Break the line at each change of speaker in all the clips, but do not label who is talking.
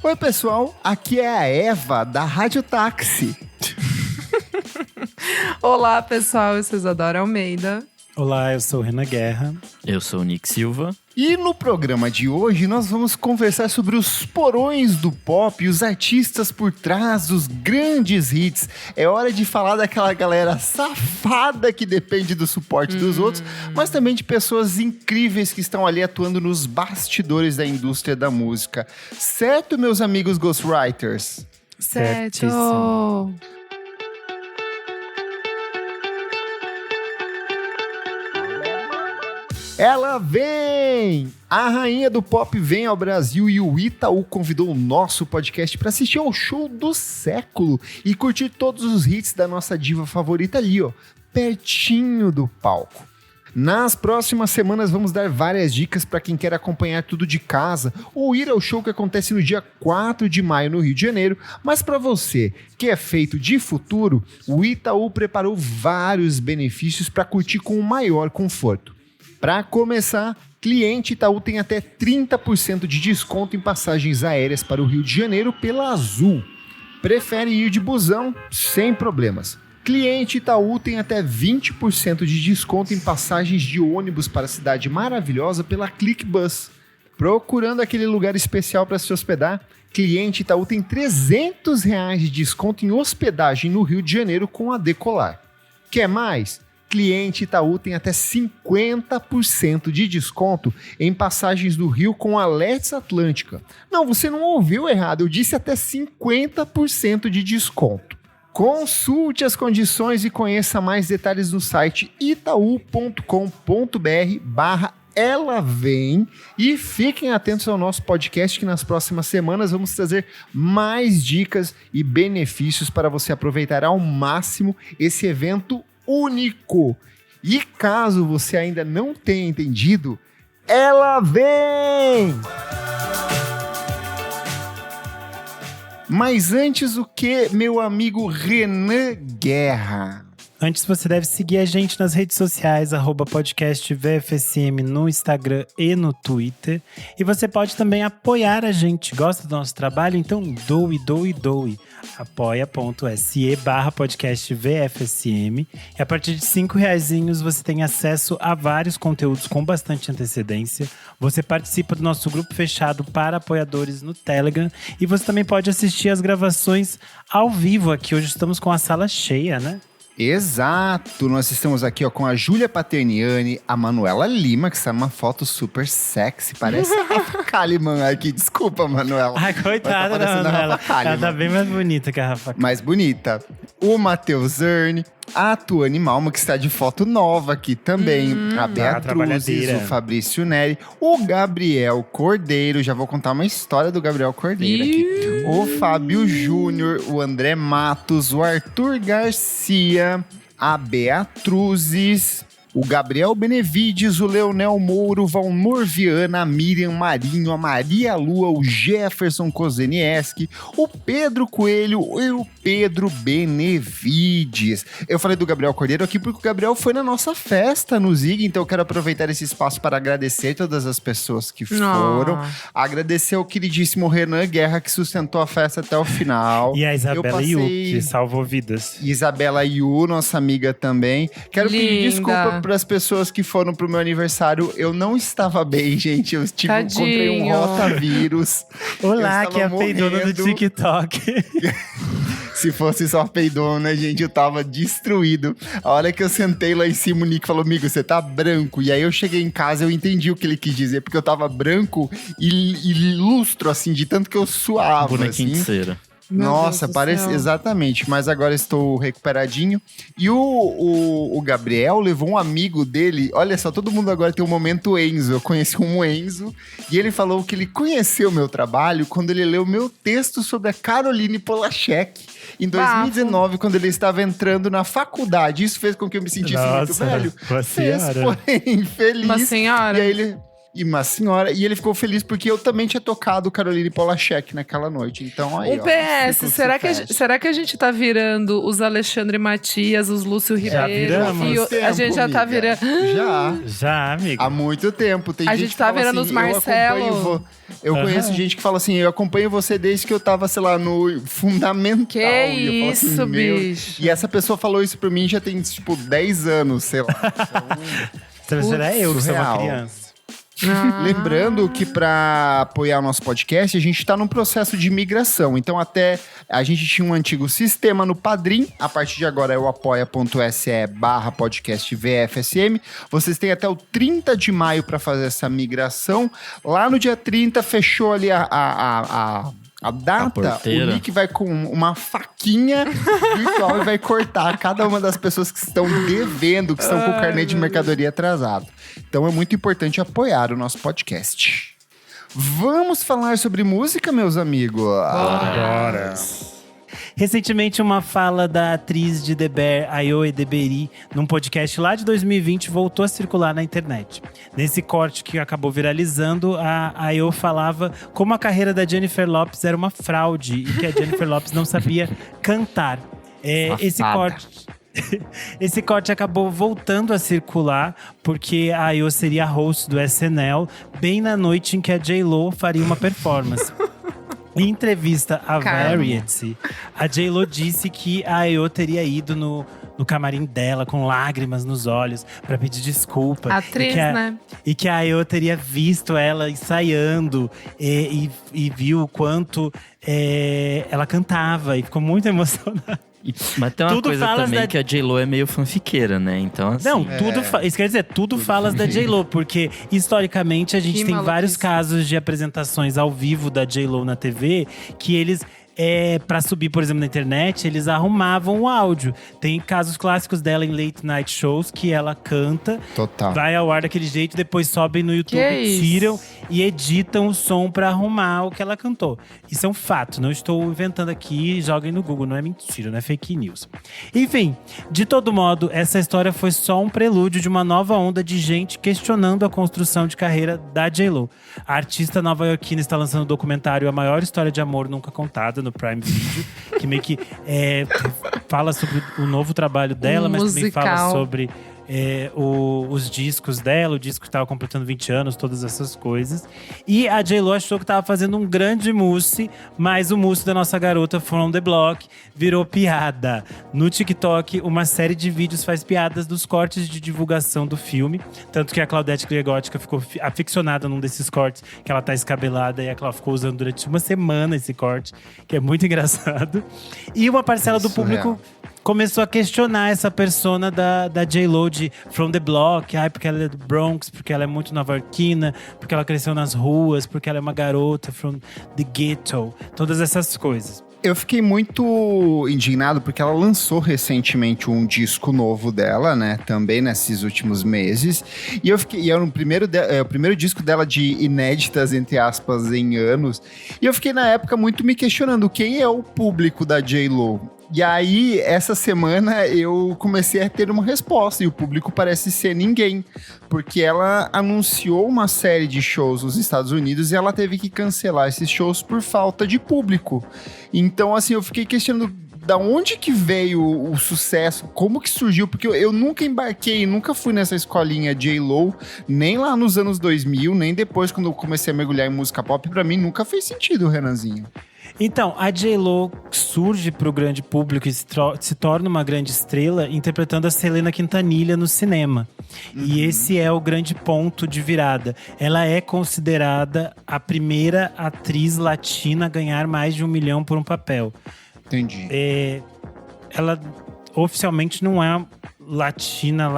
Oi, pessoal, aqui é a Eva, da Rádio Táxi.
Olá, pessoal, eu sou Isadora Almeida.
Olá, eu sou o Renan Guerra.
Eu sou o Nick Silva.
E no programa de hoje nós vamos conversar sobre os porões do pop e os artistas por trás dos grandes hits. É hora de falar daquela galera safada que depende do suporte dos outros, mas também de pessoas incríveis que estão ali atuando nos bastidores da indústria da música. Certo, meus amigos ghostwriters?
Certo!
Ela vem! A rainha do pop vem ao Brasil e o Itaú convidou o nosso podcast para assistir ao show do século e curtir todos os hits da nossa diva favorita ali, ó, pertinho do palco. Nas próximas semanas vamos dar várias dicas para quem quer acompanhar tudo de casa ou ir ao show que acontece no dia 4 de maio no Rio de Janeiro, mas para você que é feito de futuro, o Itaú preparou vários benefícios para curtir com o maior conforto. Para começar, cliente Itaú tem até 30% de desconto em passagens aéreas para o Rio de Janeiro pela Azul. Prefere ir de busão? Sem problemas. Cliente Itaú tem até 20% de desconto em passagens de ônibus para a cidade maravilhosa pela ClickBus. Procurando aquele lugar especial para se hospedar? Cliente Itaú tem R$300 de desconto em hospedagem no Rio de Janeiro com a Decolar. Quer mais? Cliente Itaú tem até 50% de desconto em passagens do Rio com a Let's Atlântica. Não, você não ouviu errado, eu disse até 50% de desconto. Consulte as condições e conheça mais detalhes no site itaú.com.br/Ela Vem e fiquem atentos ao nosso podcast que nas próximas semanas vamos trazer mais dicas e benefícios para você aproveitar ao máximo esse evento único. E caso você ainda não tenha entendido, ela vem! Mas antes o que, meu amigo Renan Guerra?
Antes você deve seguir a gente nas redes sociais, @podcastvfsm no Instagram e no Twitter. E você pode também apoiar a gente. Gosta do nosso trabalho? Então doe. apoia.se/podcastvfsm. E a partir de R$5 você tem acesso a vários conteúdos com bastante antecedência. Você participa do nosso grupo fechado para apoiadores no Telegram. E você também pode assistir as gravações ao vivo aqui. Hoje estamos com a sala cheia, né?
Exato, nós estamos aqui ó, com a Júlia Paterniani, a Manuela Lima, que está numa foto super sexy, parece a Rafa Kalimann aqui, desculpa Manuela.
Ai, coitada da Manuela, ela tá bem mais bonita que a Rafa.
Mais bonita. O Matheus Zerni, a Tuane Malma, que está de foto nova aqui também, a Beatriz, o Fabrício Neri, o Gabriel Cordeiro, já vou contar uma história do Gabriel Cordeiro aqui, o Fábio Júnior, o André Matos, o Arthur Garcia, a Beatruzes, o Gabriel Benevides, o Leonel Mouro, o Valmor Viana, a Miriam Marinho, a Maria Lua, o Jefferson Kozenieski, o Pedro Coelho e o Pedro Benevides. Eu falei do Gabriel Cordeiro aqui porque o Gabriel foi na nossa festa no Zig, então eu quero aproveitar esse espaço para agradecer todas as pessoas que foram. Agradecer ao queridíssimo Renan Guerra, que sustentou a festa até o final.
E a Isabela Yu, que salvou vidas.
Isabela Yu, nossa amiga também. Quero pedir desculpa para as pessoas que foram pro meu aniversário. Eu não estava bem, gente. Eu encontrei um rotavírus.
Olá, que é a peidona do TikTok.
Se fosse só peidona, gente, eu tava destruído. A hora que eu sentei lá em cima, o Nick falou, amigo, você tá branco. E aí eu cheguei em casa, eu entendi o que ele quis dizer, porque eu tava branco e lustro, assim, de tanto que eu suava.
Bonequinho
assim.
de cera.
Nossa, parece exatamente, mas agora estou recuperadinho. E o Gabriel levou um amigo dele. Olha só, todo mundo agora tem um momento Enzo. Eu conheci um Enzo e ele falou que ele conheceu o meu trabalho quando ele leu meu texto sobre a Caroline Polachek em 2019, quando ele estava entrando na faculdade. Isso fez com que eu me sentisse muito velho.
Uma senhora.
Porém, feliz.
Uma senhora.
E aí ele... E uma senhora. E ele ficou feliz porque eu também tinha tocado Caroline Polachek naquela noite. Então aí,
Um PS, será que a gente tá virando os Alexandre Matias, os Lúcio Ribeiro?
viramos.
A gente já tá virando…
Já, amigo.
Há muito tempo. Tem
A
gente
gente
que
tá
fala
virando
assim,
os Marcelo.
Eu conheço gente que fala assim, eu acompanho você desde que eu tava, sei lá, no fundamental.
Que
E eu falo
isso,
assim,
bicho.
E essa pessoa falou isso pra mim já tem, tipo, 10 anos, sei lá. Então,
Será eu que sou uma
surreal.
criança?
Lembrando que para apoiar o nosso podcast, a gente está num processo de migração. Então, até a gente tinha um antigo sistema no Padrim. A partir de agora é o apoia.se/podcast VFSM. Vocês têm até o 30 de maio para fazer essa migração. Lá no dia 30, fechou ali a data, o Nick vai com uma faquinha virtual e vai cortar cada uma das pessoas que estão devendo, que estão com o carnê de mercadoria atrasado. Então é muito importante apoiar o nosso podcast. Vamos falar sobre música, meus amigos?
Bora! Recentemente, uma fala da atriz de The Bear, Ayo Edebiri, num podcast lá de 2020, voltou a circular na internet. Nesse corte que acabou viralizando, a Ayo falava como a carreira da Jennifer Lopez era uma fraude e que a Jennifer Lopez não sabia cantar. Esse corte acabou voltando a circular porque a Ayo seria a host do SNL bem na noite em que a J.Lo faria uma performance. Em entrevista à Variety, a J.Lo disse que a Ayo teria ido no camarim dela com lágrimas nos olhos pra pedir desculpa.
Atriz, né?
E que a Ayo teria visto ela ensaiando e viu o quanto ela cantava e ficou muito emocionada.
Mas tem uma coisa também que a J.Lo é meio fanfiqueira, né? Então, assim…
Não, isso quer dizer, tudo falas da J.Lo. Porque, historicamente, a gente tem vários casos de apresentações ao vivo da J.Lo na TV que eles… pra subir, por exemplo, na internet, eles arrumavam o áudio. Tem casos clássicos dela em late night shows que ela canta, vai ao ar daquele jeito, depois sobem no YouTube, tiram e editam o som pra arrumar o que ela cantou. Isso é um fato, não estou inventando aqui, joguem no Google, não é mentira, não é fake news. Enfim, de todo modo, essa história foi só um prelúdio de uma nova onda de gente questionando a construção de carreira da J.Lo. A artista nova-iorquina está lançando o documentário A Maior História de Amor Nunca Contada, no Prime Video, que meio que fala sobre o novo trabalho dela, mas também fala sobre os discos dela, o disco que estava completando 20 anos, todas essas coisas. E a J.Lo achou que estava fazendo um grande mousse, mas o mousse da nossa garota From The Block virou piada. No TikTok, uma série de vídeos faz piadas dos cortes de divulgação do filme, tanto que a Claudete Gregótica ficou aficionada num desses cortes, que ela tá escabelada, e a Cláudia ficou usando durante uma semana esse corte, que é muito engraçado. E uma parcela do público começou a questionar essa persona da J.Lo de From The Block. Porque ela é do Bronx, porque ela é muito nova-iorquina, porque ela cresceu nas ruas, porque ela é uma garota from the ghetto. Todas essas coisas.
Eu fiquei muito indignado porque ela lançou recentemente um disco novo dela, né? Também nesses últimos meses. E é o primeiro disco dela de inéditas, entre aspas, em anos. E eu fiquei na época muito me questionando quem é o público da J.Lo. E aí, essa semana, eu comecei a ter uma resposta. E o público parece ser ninguém. Porque ela anunciou uma série de shows nos Estados Unidos e ela teve que cancelar esses shows por falta de público. Então, assim, eu fiquei questionando da onde que veio o sucesso, como que surgiu, porque eu nunca embarquei, nunca fui nessa escolinha J.Lo, nem lá nos anos 2000, nem depois quando eu comecei a mergulhar em música pop, pra mim nunca fez sentido, Renanzinho.
Então, a J.Lo surge pro grande público e se torna uma grande estrela interpretando a Selena Quintanilha no cinema. E esse é o grande ponto de virada. Ela é considerada a primeira atriz latina a ganhar mais de $1 milhão por um papel.
Entendi.
Ela oficialmente não é latina,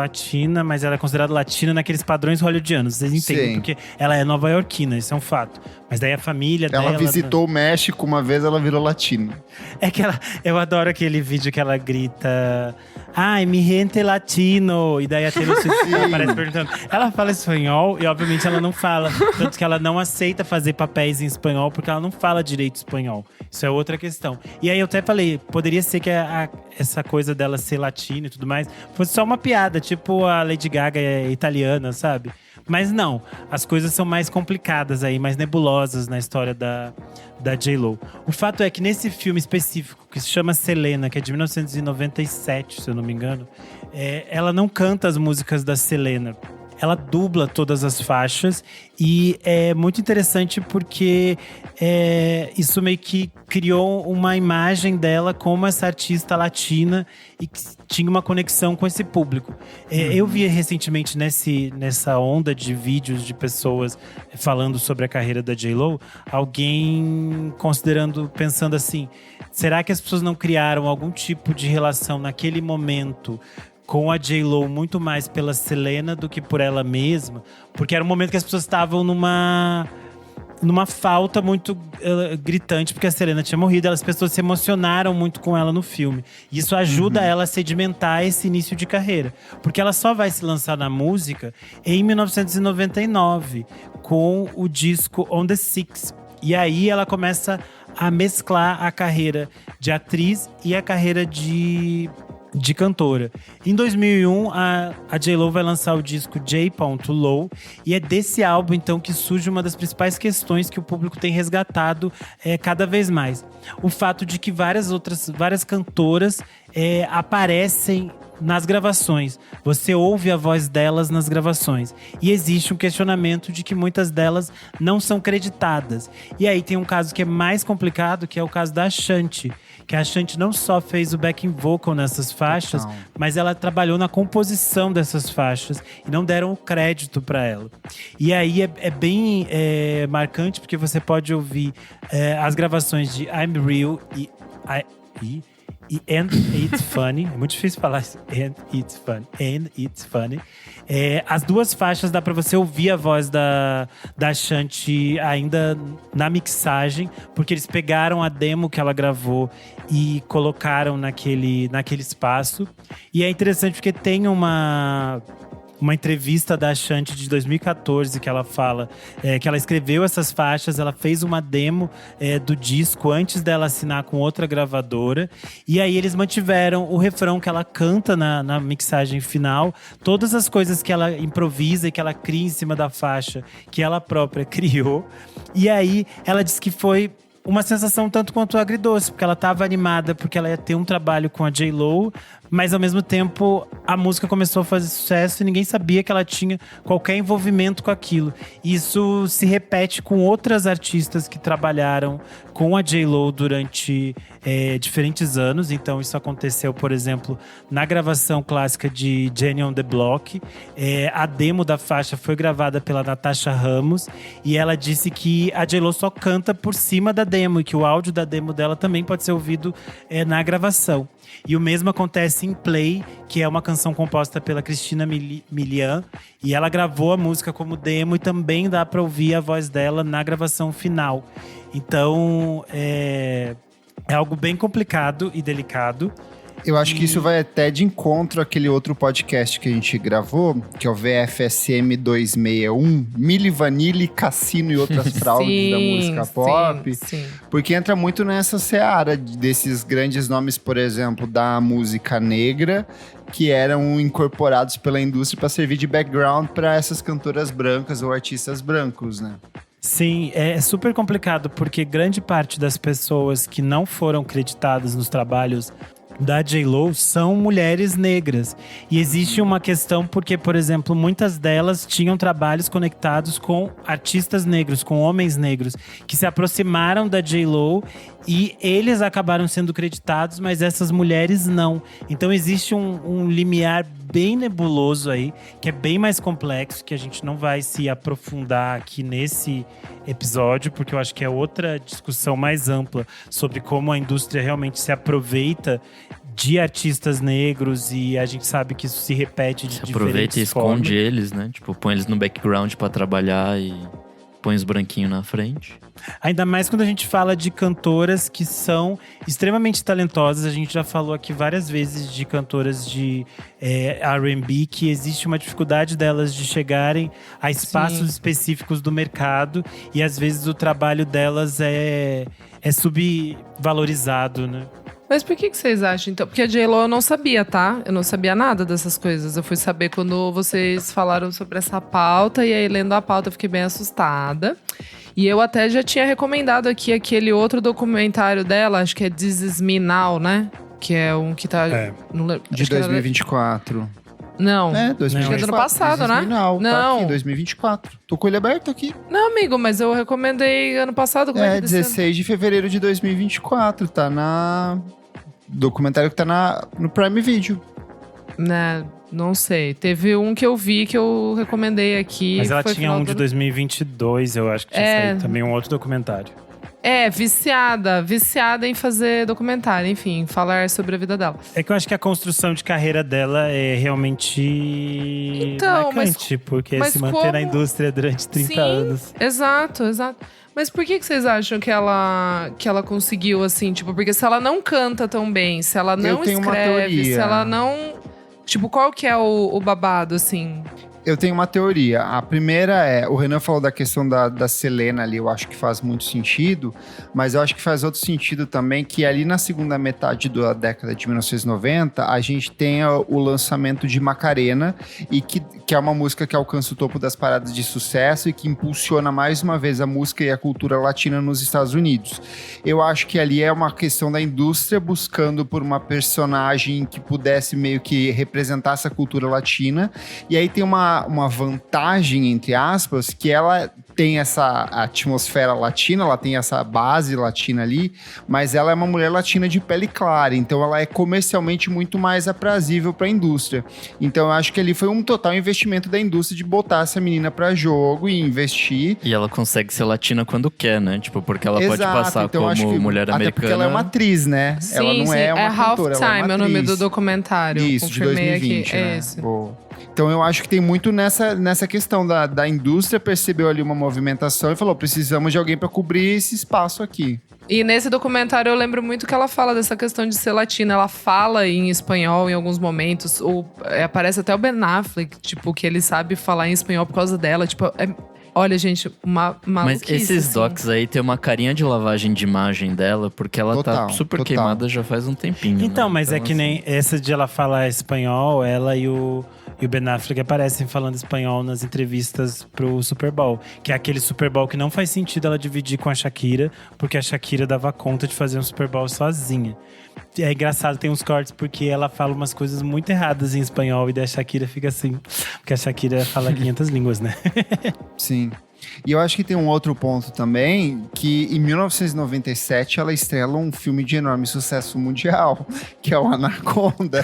mas ela é considerada latina naqueles padrões hollywoodianos. Vocês entendem? Sim. Porque ela é nova-iorquina, isso é um fato. Mas daí a família dela…
Ela visitou o México uma vez, ela virou latina.
É que eu adoro aquele vídeo que ela grita… Ai, mi gente latino! E daí a Taylor Swift aparece perguntando… Ela fala espanhol e obviamente ela não fala. Tanto que ela não aceita fazer papéis em espanhol porque ela não fala direito espanhol. Isso é outra questão. E aí eu até falei, poderia ser que essa coisa dela ser latina e tudo mais fosse só uma piada. Tipo a Lady Gaga é italiana, sabe? Mas não, as coisas são mais complicadas aí, mais nebulosas na história da J.Lo. O fato é que nesse filme específico, que se chama Selena, que é de 1997, se eu não me engano, ela não canta as músicas da Selena. Ela dubla todas as faixas e é muito interessante porque isso meio que criou uma imagem dela como essa artista latina e que tinha uma conexão com esse público. Eu vi recentemente nessa onda de vídeos de pessoas falando sobre a carreira da J.Lo, alguém pensando assim, será que as pessoas não criaram algum tipo de relação naquele momento com a J.Lo muito mais pela Selena do que por ela mesma? Porque era um momento que as pessoas estavam numa falta muito gritante, porque a Selena tinha morrido. As pessoas se emocionaram muito com ela no filme. E isso ajuda ela a sedimentar esse início de carreira. Porque ela só vai se lançar na música em 1999, com o disco On The Six. E aí ela começa a mesclar a carreira de atriz e a carreira de cantora. Em 2001, a J.Lo vai lançar o disco J.Lo, e é desse álbum, então, que surge uma das principais questões que o público tem resgatado cada vez mais. O fato de que várias cantoras aparecem nas gravações. Você ouve a voz delas nas gravações. E existe um questionamento de que muitas delas não são creditadas. E aí tem um caso que é mais complicado, que é o caso da Ashanti. Que a Ashanti não só fez o backing vocal nessas faixas, mas ela trabalhou na composição dessas faixas e não deram o crédito para ela. E aí é bem marcante, porque você pode ouvir as gravações de I'm Real e And It's Funny. É muito difícil falar isso. And It's Funny. As duas faixas dá pra você ouvir a voz da Ashanti ainda na mixagem, porque eles pegaram a demo que ela gravou e colocaram naquele espaço. E é interessante porque tem uma entrevista da Ashanti de 2014 que ela fala que ela escreveu essas faixas, ela fez uma demo do disco antes dela assinar com outra gravadora, e aí eles mantiveram o refrão que ela canta na mixagem final, todas as coisas que ela improvisa e que ela cria em cima da faixa que ela própria criou. E aí ela disse que foi uma sensação tanto quanto agridoce, porque ela estava animada porque ela ia ter um trabalho com a J.Lo, mas ao mesmo tempo a música começou a fazer sucesso e ninguém sabia que ela tinha qualquer envolvimento com aquilo. Isso se repete com outras artistas que trabalharam com a J.Lo durante diferentes anos. Então isso aconteceu, por exemplo, na gravação clássica de Jenny on the Block. A demo da faixa foi gravada pela Natasha Ramos e ela disse que a J.Lo só canta por cima da demo e que o áudio da demo dela também pode ser ouvido na gravação. E o mesmo acontece em Play, que é uma canção composta pela Christina Milian, e ela gravou a música como demo e também dá para ouvir a voz dela na gravação final. Então é algo bem complicado e delicado.
Eu acho que isso vai até de encontro àquele outro podcast que a gente gravou, que é o VFSM 261, Milli Vanilli, Cassino e outras fraudes da música pop.
Sim.
Porque entra muito nessa seara desses grandes nomes, por exemplo, da música negra, que eram incorporados pela indústria para servir de background para essas cantoras brancas ou artistas brancos, né?
Sim, é super complicado, porque grande parte das pessoas que não foram creditadas nos trabalhos da J.Lo são mulheres negras. E existe uma questão porque, por exemplo, muitas delas tinham trabalhos conectados com artistas negros, com homens negros, que se aproximaram da J.Lo e eles acabaram sendo creditados, mas essas mulheres não. Então existe um limiar bem nebuloso aí, que é bem mais complexo, que a gente não vai se aprofundar aqui nesse episódio, porque eu acho que é outra discussão mais ampla sobre como a indústria realmente se aproveita de artistas negros, e a gente sabe que isso se repete de diferentes formas.
Aproveita e esconde eles, né? Tipo, põe eles no background pra trabalhar e põe os branquinhos na frente.
Ainda mais quando a gente fala de cantoras que são extremamente talentosas. A gente já falou aqui várias vezes de cantoras de R&B, que existe uma dificuldade delas de chegarem a espaços específicos do mercado, e às vezes o trabalho delas é subvalorizado, né?
Mas por que vocês acham, então? Porque a J.Lo eu não sabia, tá? Eu não sabia nada dessas coisas. Eu fui saber quando vocês falaram sobre essa pauta. E aí, lendo a pauta, eu fiquei bem assustada. E eu até já tinha recomendado aqui aquele outro documentário dela. Acho que é This Is Me Now, né? Que é um que tá… Não lembro,
De 2024.
Não.
É, 2024.
Acho que é do ano passado, né?
Não. Tá
Não.
aqui, 2024. Tô com ele aberto aqui.
Não, amigo, mas eu recomendei ano passado. Como é que
16 de fevereiro de 2024. Tá na… Documentário que tá no Prime Video.
Né, não sei. Teve um que eu vi que eu recomendei aqui.
Mas ela
foi
tinha
final
um de 2022, eu acho que tinha saído também um outro documentário.
Viciada em fazer documentário, enfim, falar sobre a vida dela.
É que eu acho que a construção de carreira dela é realmente
Então,
marcante, porque
mas
se manter na indústria durante 30 anos.
Exato. Mas por que vocês acham que ela conseguiu, assim? Tipo, porque se ela não canta tão bem, se ela não
tenho uma
escreve,
teoria.
se ela não… Tipo, qual que é o babado, assim?
Eu tenho uma teoria. A primeira é, o Renan falou da questão da Selena ali, eu acho que faz muito sentido, mas eu acho que faz outro sentido também, que ali na segunda metade da década de 1990, a gente tem o lançamento de Macarena, e que é uma música que alcança o topo das paradas de sucesso e que impulsiona mais uma vez a música e a cultura latina nos Estados Unidos. Eu acho que ali é uma questão da indústria buscando por uma personagem que pudesse meio que representar essa cultura latina, e aí tem uma vantagem, entre aspas, que ela tem essa atmosfera latina, ela tem essa base latina ali, mas ela é uma mulher latina de pele clara, então ela é comercialmente muito mais aprazível para a indústria. Então eu acho que ali foi um total investimento da indústria de botar essa menina para jogo e investir.
E ela consegue ser latina quando quer, né? Tipo, porque ela pode passar
então
como
acho que,
mulher
até
americana.
porque ela é uma atriz, né?
Sim,
ela não é uma cantora,
Halftime,
ela é uma
é o nome
atriz.
do documentário.
Isso,
confirmei
de 2020,
aqui.
né?
É esse.
Então eu acho que tem muito nessa questão da indústria, percebeu ali uma movimentação e falou, precisamos de alguém para cobrir esse espaço aqui.
E nesse documentário eu lembro muito que ela fala dessa questão de ser latina. Ela fala em espanhol em alguns momentos. Aparece até o Ben Affleck, tipo, que ele sabe falar em espanhol por causa dela. Tipo, olha, gente, uma maluquice.
Mas esses
assim.
docs aí tem uma carinha de lavagem de imagem dela, porque ela tá super queimada já faz um tempinho.
Então,
né?
mas então, é que nem essa de ela falar espanhol, ela e o Ben Affleck aparecem falando espanhol nas entrevistas pro Super Bowl. Que é aquele Super Bowl que não faz sentido ela dividir com a Shakira, porque a Shakira dava conta de fazer um Super Bowl sozinha. É engraçado, tem uns cortes porque ela fala umas coisas muito erradas em espanhol e daí a Shakira fica assim. Porque a Shakira fala 500 línguas, né?
Sim. E eu acho que tem um outro ponto também, que em 1997 ela estrela um filme de enorme sucesso mundial, que é o Anaconda.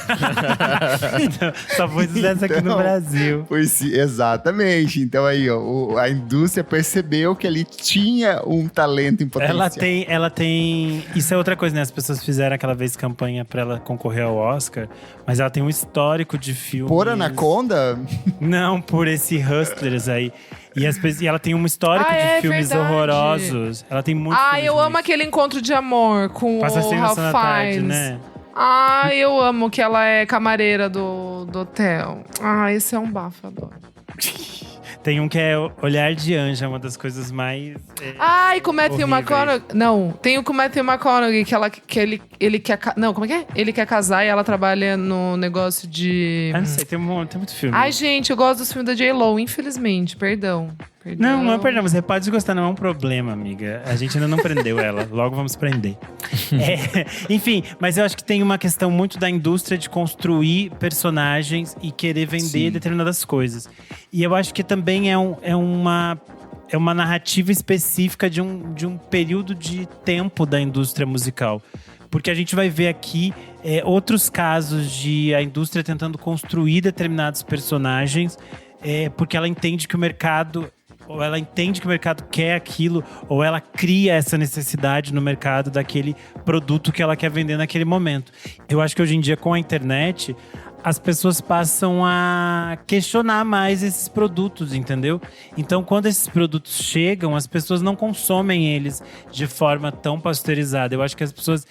Então, só foi sucesso aqui no Brasil.
Exatamente. Então aí, ó, a indústria percebeu que ali tinha um talento em potencial.
Ela tem… Isso é outra coisa, né? As pessoas fizeram aquela vez campanha pra ela concorrer ao Oscar, mas ela tem um histórico de filmes…
Por Anaconda?
Não, por esse Hustlers aí. E ela tem um histórico de filmes
verdade.
horrorosos. Ela tem muito
eu amo aquele Encontro de Amor com
Passa
o Ralph Fiennes.
né?
Eu amo que ela é camareira do hotel. Esse é um bafo, adoro.
Tem um que é Olhar de Anjo, é uma das coisas mais…
E com o Matthew McConaughey. Não, tem o com o Matthew McConaughey, que ele quer… Não, como é que é? Ele quer casar e ela trabalha no negócio de…
não sei, tem muito filme.
Gente, eu gosto dos filmes da J.Lo, infelizmente, perdão.
Não é perdão, você pode gostar, não é um problema, amiga. A gente ainda não prendeu ela, logo vamos prender. Enfim, mas eu acho que tem uma questão muito da indústria de construir personagens e querer vender determinadas coisas. E eu acho que também é uma narrativa específica de um período de tempo da indústria musical. Porque a gente vai ver aqui outros casos de a indústria tentando construir determinados personagens porque ela entende que o mercado… Ou ela entende que o mercado quer aquilo, ou ela cria essa necessidade no mercado daquele produto que ela quer vender naquele momento. Eu acho que hoje em dia, com a internet, as pessoas passam a questionar mais esses produtos, entendeu? Então, quando esses produtos chegam, as pessoas não consomem eles de forma tão pasteurizada. Eu acho que as pessoas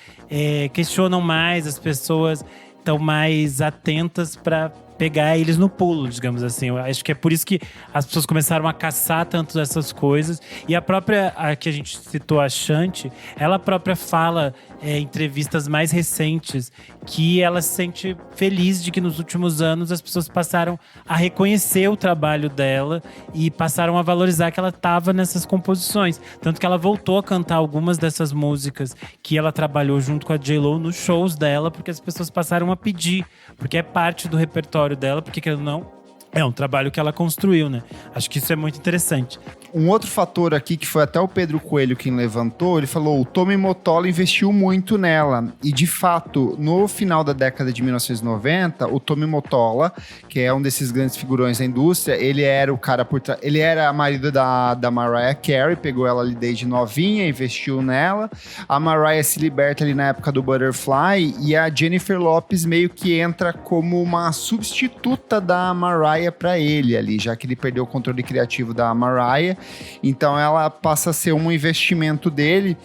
questionam mais, as pessoas estão mais atentas para pegar eles no pulo, digamos assim. Eu acho que é por isso que as pessoas começaram a caçar tanto essas coisas. E a própria, a que a gente citou, a Shanti, ela própria fala em entrevistas mais recentes que ela se sente feliz de que nos últimos anos as pessoas passaram a reconhecer o trabalho dela e passaram a valorizar que ela estava nessas composições. Tanto que ela voltou a cantar algumas dessas músicas que ela trabalhou junto com a J.Lo nos shows dela, porque as pessoas passaram a pedir, porque é parte do repertório dela, porque querendo ou não, é um trabalho que ela construiu, né? Acho que isso é muito interessante.
Um outro fator aqui, que foi até o Pedro Coelho quem levantou, ele falou: o Tommy Mottola investiu muito nela. E, de fato, no final da década de 1990, o Tommy Mottola, que é um desses grandes figurões da indústria, ele era o cara por trás. Ele era marido da Mariah Carey, pegou ela ali desde novinha, investiu nela. A Mariah se liberta ali na época do Butterfly e a Jennifer Lopez meio que entra como uma substituta da Mariah para ele ali, já que ele perdeu o controle criativo da Mariah. Então ela passa a ser um investimento dele.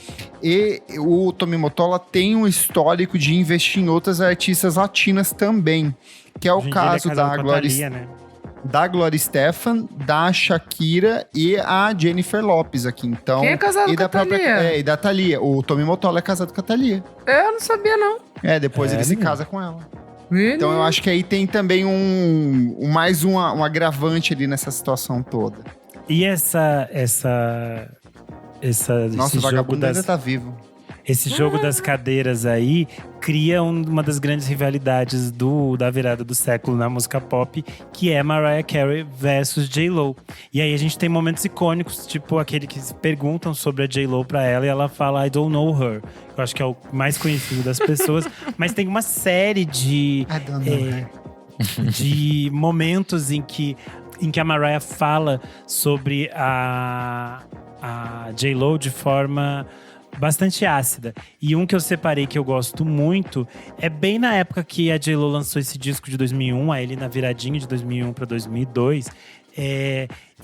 E o Tommy Mottola tem um histórico de investir em outras artistas latinas também, que é o caso da Gloria,
né?
Da Gloria Estefan, da Shakira e a Jennifer Lopez aqui. Então,
quem é casado com a Thalia?
E da Thalia. O Tommy Mottola é casado com a Thalia.
Eu não sabia, não.
Depois ele se casa com ela.
Menino.
Então eu acho que aí tem também mais um agravante ali nessa situação toda.
E
Nossa,
esse
o
jogo
vagabundo ainda tá vivo.
Esse jogo das cadeiras aí cria uma das grandes rivalidades da virada do século na música pop, que é Mariah Carey versus J.Lo. E aí a gente tem momentos icônicos, tipo aquele que se perguntam sobre a J.Lo pra ela e ela fala I don't know her. Eu acho que é o mais conhecido das pessoas. Mas tem uma série de momentos em que a Mariah fala sobre a J.Lo de forma bastante ácida. E um que eu separei que eu gosto muito é bem na época que a J.Lo lançou esse disco de 2001, aí ele na viradinha de 2001 para 2002.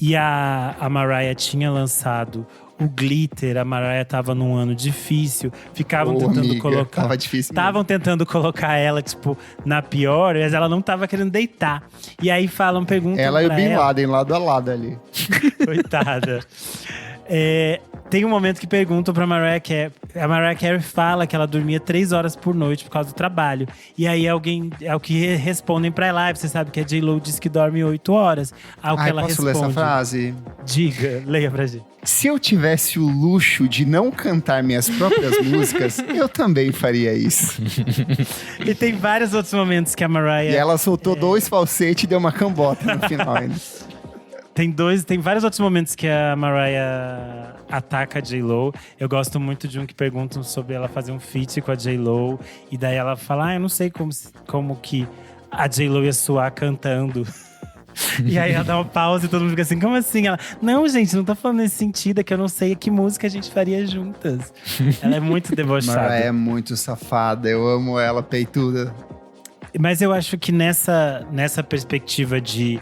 E a Mariah tinha lançado o Glitter. A Mariah tava num ano difícil. Ficavam tentando colocar.
Tava difícil.
Estavam tentando colocar ela, tipo, na pior, mas ela não tava querendo deitar. E aí perguntam
ela e o
pra
Bin
ela,
Laden, lado a lado ali.
coitada. Tem um momento que perguntam pra Mariah Carey. A Mariah Carey fala que ela dormia 3 horas por noite por causa do trabalho. E aí alguém é o que respondem pra ela. Você sabe que a J.Lo disse que dorme 8 horas. Ao que ela
posso
responde.
ler essa frase?
Diga, leia pra gente.
Se eu tivesse o luxo de não cantar minhas próprias músicas, eu também faria isso.
E tem vários outros momentos que a Mariah…
E ela soltou 2 falsetes e deu uma cambota no final ainda.
Tem vários outros momentos que a Mariah ataca a J.Lo. Eu gosto muito de um que perguntam sobre ela fazer um feat com a J.Lo. E daí ela fala, eu não sei como que a J.Lo ia soar cantando. E aí ela dá uma pausa e todo mundo fica assim, como assim? Ela, não, gente, não tô falando nesse sentido, é que eu não sei que música a gente faria juntas. Ela é muito debochada.
Mariah é muito safada, eu amo ela, peituda.
Mas eu acho que nessa perspectiva de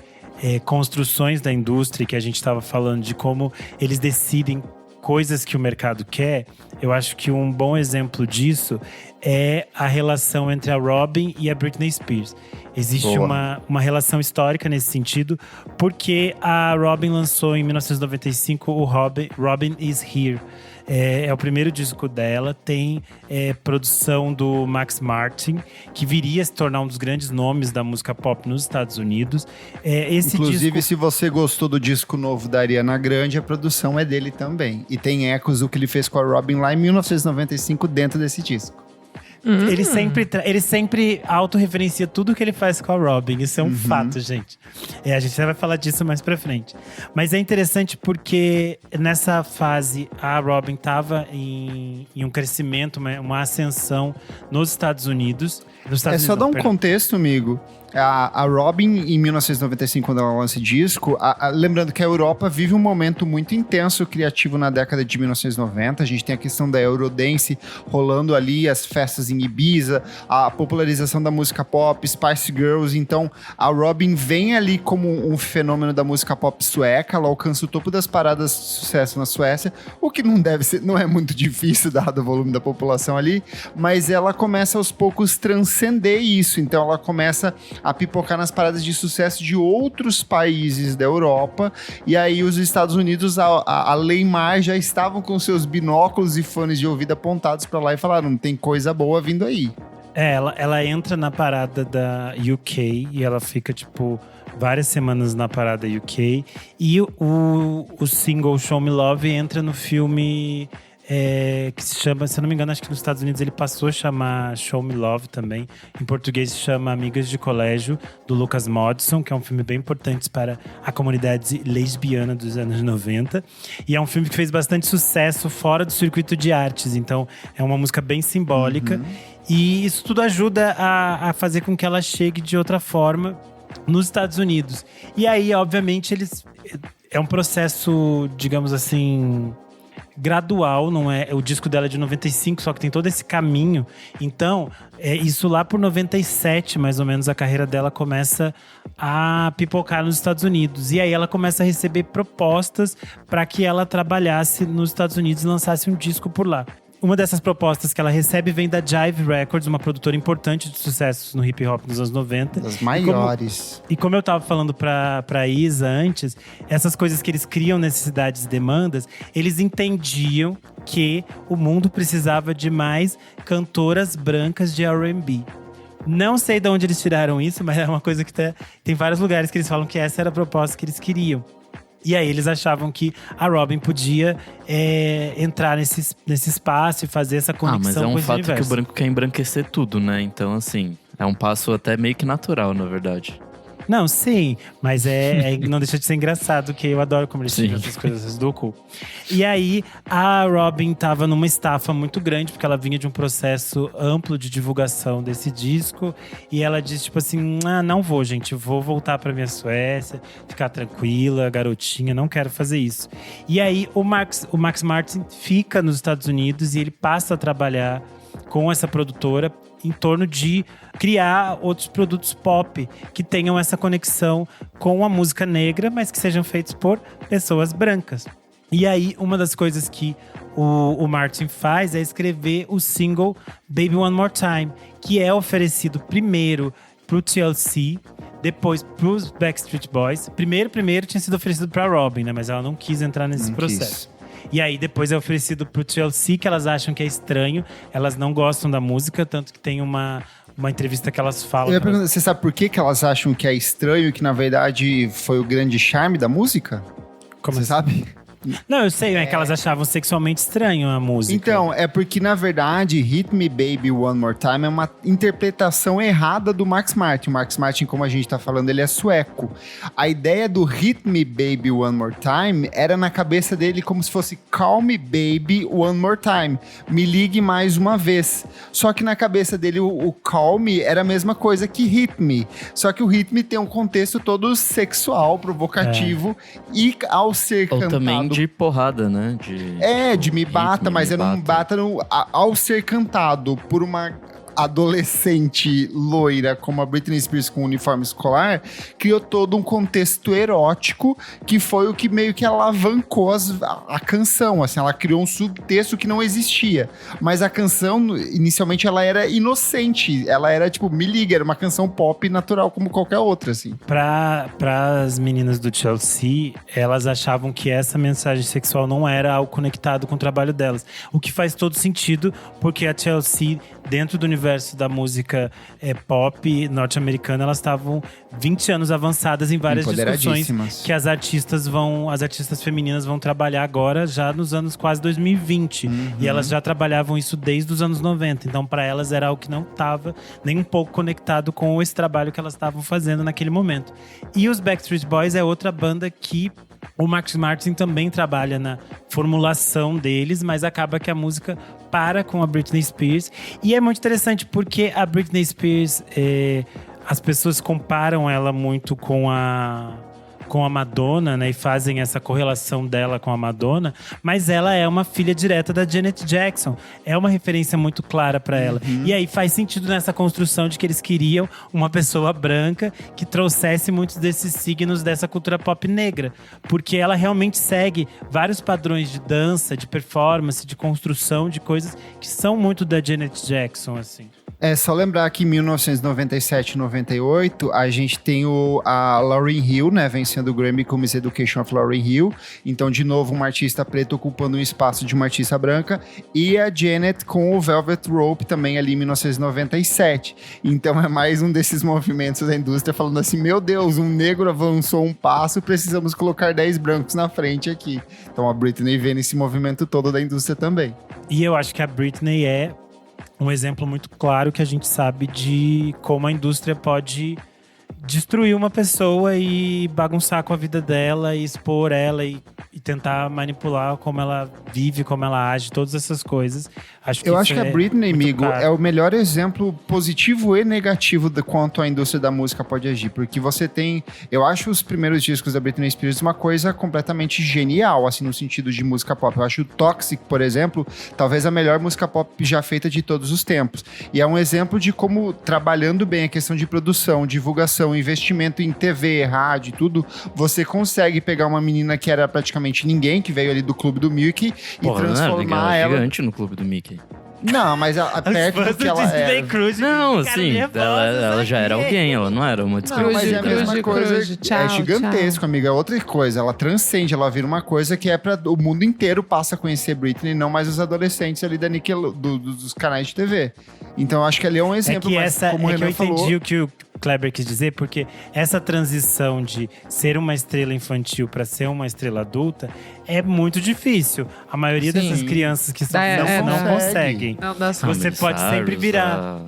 construções da indústria, que a gente estava falando de como eles decidem coisas que o mercado quer, eu acho que um bom exemplo disso é a relação entre a Robyn e a Britney Spears. Existe uma relação histórica nesse sentido, porque a Robyn lançou em 1995 o Robyn Is Here. É o primeiro disco dela, tem produção do Max Martin, que viria a se tornar um dos grandes nomes da música pop nos Estados Unidos.
Inclusive, se você gostou do disco novo da Ariana Grande, a produção é dele também. E tem ecos do que ele fez com a Robyn lá em 1995 dentro desse disco.
Ele sempre autorreferencia tudo que ele faz com a Robyn. Isso é um fato, gente. A gente já vai falar disso mais pra frente. Mas é interessante porque nessa fase a Robyn tava em um crescimento, uma ascensão nos Estados Unidos.
Só dar um contexto, amigo. A Robyn, em 1995, quando ela lança esse disco, lembrando que a Europa vive um momento muito intenso criativo na década de 1990. A gente tem a questão da Eurodance rolando ali, as festas em Ibiza, a popularização da música pop, Spice Girls. Então, a Robyn vem ali como um fenômeno da música pop sueca. Ela alcança o topo das paradas de sucesso na Suécia, o que não é muito difícil, dado o volume da população ali. Mas ela começa aos poucos transcender isso. Então, ela começa a pipocar nas paradas de sucesso de outros países da Europa. E aí os Estados Unidos, além mais, já estavam com seus binóculos e fones de ouvido apontados pra lá e falaram, tem coisa boa vindo aí.
Ela entra na parada da UK e ela fica, tipo, várias semanas na parada UK. E o single Show Me Love entra no filme que se chama, se eu não me engano, acho que nos Estados Unidos ele passou a chamar Show Me Love também. Em português se chama Amigas de Colégio, do Lucas Modson, que é um filme bem importante para a comunidade lesbiana dos anos 90. E é um filme que fez bastante sucesso fora do circuito de artes. Então, é uma música bem simbólica. E isso tudo ajuda a fazer com que ela chegue de outra forma nos Estados Unidos. E aí, obviamente, é um processo, digamos assim, gradual, não é? O disco dela é de 95, só que tem todo esse caminho. Então, isso lá por 97, mais ou menos, a carreira dela começa a pipocar nos Estados Unidos. E aí ela começa a receber propostas para que ela trabalhasse nos Estados Unidos e lançasse um disco por lá. Uma dessas propostas que ela recebe vem da Jive Records, uma produtora importante de sucessos no hip hop nos anos 90.
Das maiores.
E como eu tava falando pra Isa antes, essas coisas que eles criam, necessidades e demandas, eles entendiam que o mundo precisava de mais cantoras brancas de R&B. Não sei de onde eles tiraram isso, mas é uma coisa que tem vários lugares que eles falam que essa era a proposta que eles queriam. E aí eles achavam que a Robyn podia entrar nesse espaço e fazer essa conexão com esse universo.
Mas é um fato que o branco quer embranquecer tudo, né? Então, assim, é um passo até meio que natural, na verdade.
Não, sim, mas não deixa de ser engraçado, que eu adoro como eles tiram essas coisas do cu. E aí, a Robyn tava numa estafa muito grande, porque ela vinha de um processo amplo de divulgação desse disco. E ela disse, tipo assim, não vou, gente, vou voltar pra minha Suécia, ficar tranquila, garotinha, não quero fazer isso. E aí, o Max Martin fica nos Estados Unidos e ele passa a trabalhar com essa produtora em torno de criar outros produtos pop que tenham essa conexão com a música negra, mas que sejam feitos por pessoas brancas. E aí, uma das coisas que o Martin faz é escrever o single Baby One More Time, que é oferecido primeiro pro TLC, depois pros Backstreet Boys. Primeiro tinha sido oferecido pra Robyn, né? Mas ela não quis entrar nesse processo. E aí depois é oferecido pro TLC, que elas acham que é estranho. Elas não gostam da música, tanto que tem uma entrevista que elas falam…
Você sabe por que elas acham que é estranho e que na verdade foi o grande charme da música?
Como
você sabe?
Não, eu sei, é que elas achavam sexualmente estranho a música.
Então, é porque na verdade Hit Me Baby One More Time é uma interpretação errada do Max Martin. O Max Martin, como a gente tá falando, ele é sueco. A ideia do Hit Me Baby One More Time era na cabeça dele como se fosse Call Me Baby One More Time. Me ligue mais uma vez. Só que na cabeça dele o Call Me era a mesma coisa que Hit Me. Só que o Hit Me tem um contexto todo sexual, provocativo e ao ser
ou
cantado…
também de porrada, né?
De me bata, mas eu não bata ao ser cantado por uma adolescente loira como a Britney Spears com uniforme escolar, criou todo um contexto erótico que foi o que meio que alavancou a canção, assim, ela criou um subtexto que não existia, mas a canção inicialmente ela era inocente, ela era tipo, me liga, era uma canção pop natural como qualquer outra, assim.
Para as meninas do Chelsea, elas achavam que essa mensagem sexual não era algo conectado com o trabalho delas, o que faz todo sentido, porque a Chelsea, dentro do universo da música pop norte-americana, elas estavam 20 anos avançadas em várias discussões que as artistas femininas vão trabalhar agora, já nos anos quase 2020. E elas já trabalhavam isso desde os anos 90. Então, para elas era algo que não estava nem um pouco conectado com esse trabalho que elas estavam fazendo naquele momento. E os Backstreet Boys é outra banda que o Max Martin também trabalha na formulação deles, mas acaba que a música para com a Britney Spears. E é muito interessante porque a Britney Spears, as pessoas comparam ela muito com a Madonna, né? E fazem essa correlação dela com a Madonna. Mas ela é uma filha direta da Janet Jackson. É uma referência muito clara pra ela. E aí faz sentido nessa construção de que eles queriam uma pessoa branca que trouxesse muitos desses signos dessa cultura pop negra. Porque ela realmente segue vários padrões de dança, de performance, de construção de coisas que são muito da Janet Jackson, assim.
É só lembrar que em 1997 e 98, a gente tem a Lauryn Hill, né, vencendo o Grammy com Miss Education of Lauryn Hill. Então, de novo, uma artista preta ocupando um espaço de uma artista branca. E a Janet com o Velvet Rope também ali em 1997. Então, é mais um desses movimentos da indústria falando assim, meu Deus, um negro avançou um passo, precisamos colocar 10 brancos na frente aqui. Então, a Britney vê nesse movimento todo da indústria também.
E eu acho que a Britney é um exemplo muito claro que a gente sabe de como a indústria pode destruir uma pessoa e bagunçar com a vida dela e expor ela e tentar manipular como ela vive, como ela age, todas essas coisas.
Eu acho que a Britney, amigo, é o melhor exemplo positivo e negativo de quanto a indústria da música pode agir. Porque você tem… Eu acho os primeiros discos da Britney Spears uma coisa completamente genial, assim, no sentido de música pop. Eu acho o Toxic, por exemplo, talvez a melhor música pop já feita de todos os tempos. E é um exemplo de como, trabalhando bem a questão de produção, divulgação, investimento em TV, rádio, tudo, você consegue pegar uma menina que era praticamente ninguém, que veio ali do Clube do Mickey, e transformar ela…
gigante no Clube do Mickey.
Não, mas perto do que ela era…
Cruz,
não, sim, ela já era alguém, ela não era uma
Não, mas é a mesma coisa, é gigantesco, amiga, é outra coisa, ela transcende, ela vira uma coisa que é pra… O mundo inteiro passa a conhecer Britney, não mais os adolescentes ali da dos canais de TV. Então eu acho que ali é um exemplo, mas como o Renan falou…
Eu entendi o que o Kleber quis dizer, porque essa transição de ser uma estrela infantil para ser uma estrela adulta é muito difícil. A maioria dessas crianças que são não conseguem. Você pode sempre virar…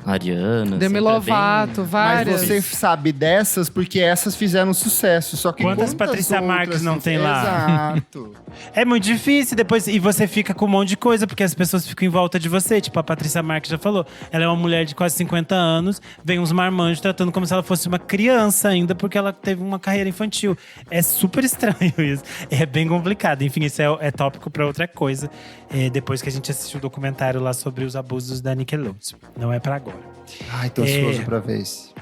A Ariana.
Demi Lovato, várias.
Mas você sabe dessas porque essas fizeram sucesso. Só que
quantas Patrícia Marques não tem lá?
Exato.
É muito difícil depois. E você fica com um monte de coisa, porque as pessoas ficam em volta de você. Tipo, a Patrícia Marques já falou. Ela é uma mulher de quase 50 anos, vem uns marmanjos tratando como se ela fosse uma criança ainda, porque ela teve uma carreira infantil. É super estranho isso. É bem complicado. Enfim, isso é tópico pra outra coisa. Depois que a gente assistiu o documentário lá sobre os abusos da Nickelodeon. Não é pra agora.
Ai, tô ansioso pra ver isso.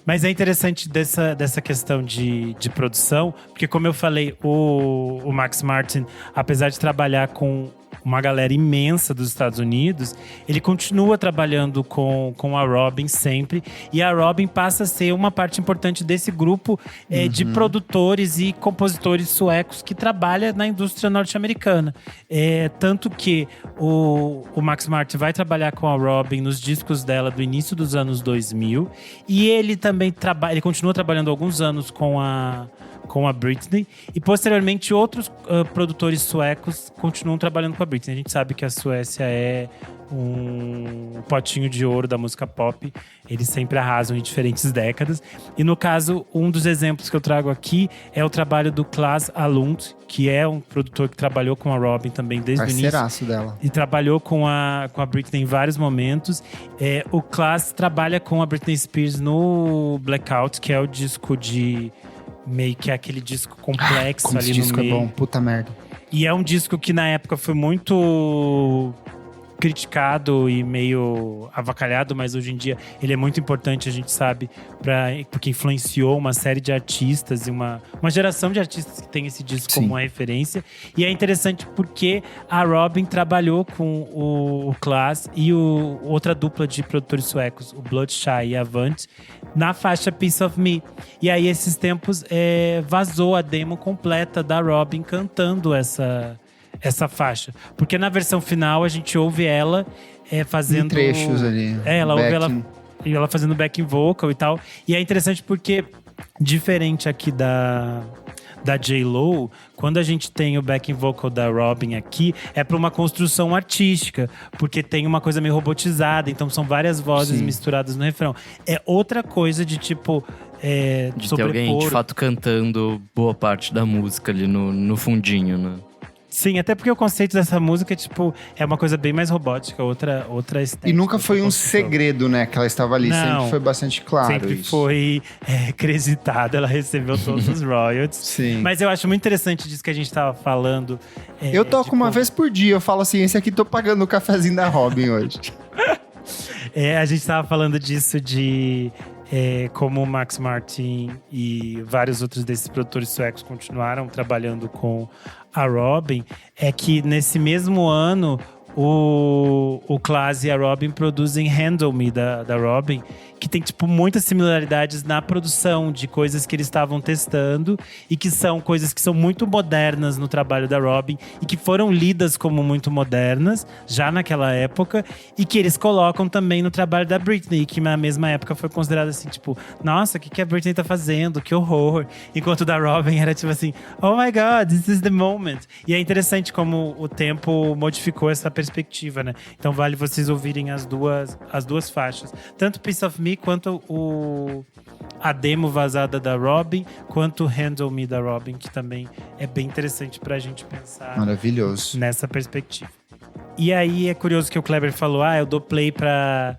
Mas é interessante dessa questão de produção, porque como eu falei, o Max Martin, apesar de trabalhar com uma galera imensa dos Estados Unidos, ele continua trabalhando com a Robyn sempre. E a Robyn passa a ser uma parte importante desse grupo de produtores e compositores suecos que trabalha na indústria norte-americana. Tanto que o Max Martin vai trabalhar com a Robyn nos discos dela do início dos anos 2000. E ele também ele continua trabalhando alguns anos com a Britney, e posteriormente outros produtores suecos continuam trabalhando com a Britney. A gente sabe que a Suécia é um potinho de ouro da música pop, eles sempre arrasam em diferentes décadas. E no caso, um dos exemplos que eu trago aqui é o trabalho do Klas Alund, que é um produtor que trabalhou com a Robyn também desde o início.
Parceiraço dela.
E trabalhou com a Britney em vários momentos. O Klas trabalha com a Britney Spears no Blackout, que é o disco de… meio que aquele disco complexo
como
ali
esse
no
disco
meio.
É bom, puta merda.
E é um disco que na época foi muito criticado e meio avacalhado, mas hoje em dia ele é muito importante, a gente sabe, porque influenciou uma série de artistas e uma geração de artistas que tem esse disco como uma referência. E é interessante porque a Robyn trabalhou com o Klas e outra dupla de produtores suecos, o Bloodshy e Avant, na faixa Piece of Me. E aí, esses tempos, vazou a demo completa da Robyn cantando essa faixa. Porque na versão final, a gente ouve ela fazendo…
Em trechos ali.
Ela ouve ela fazendo backing vocal e tal. E é interessante porque, diferente aqui da J.Lo, quando a gente tem o backing vocal da Robyn aqui, é para uma construção artística, porque tem uma coisa meio robotizada, então são várias vozes misturadas no refrão. É outra coisa de tipo…
de ter alguém de fato cantando boa parte da música ali no fundinho, né?
Sim, até porque o conceito dessa música é uma coisa bem mais robótica, outra estética.
E nunca foi um segredo, né, que ela estava ali.
Não,
sempre foi bastante claro.
Sempre
isso.
foi acreditada, ela recebeu todos os royalties.
Sim.
Mas eu acho muito interessante disso que a gente estava falando.
Eu toco uma vez por dia, eu falo assim, esse aqui tô pagando o cafezinho da Robyn hoje.
A gente estava falando disso de… como o Max Martin e vários outros desses produtores suecos continuaram trabalhando com a Robyn, é que nesse mesmo ano o Klaas e a Robin produzem Handle Me, da Robin, que tem, tipo, muitas similaridades na produção de coisas que eles estavam testando e que são coisas que são muito modernas no trabalho da Robin e que foram lidas como muito modernas já naquela época e que eles colocam também no trabalho da Britney, que na mesma época foi considerado assim, tipo, nossa, o que a Britney tá fazendo? Que horror! Enquanto o da Robin era tipo assim, oh my God, this is the moment. E é interessante como o tempo modificou essa perspectiva, né? Então vale vocês ouvirem as duas faixas. Tanto Piece of Me quanto a demo vazada da Robin, quanto Handle Me da Robin, que também é bem interessante pra gente pensar.
Maravilhoso.
Nessa perspectiva. E aí é curioso que o Kleber falou, eu dou play pra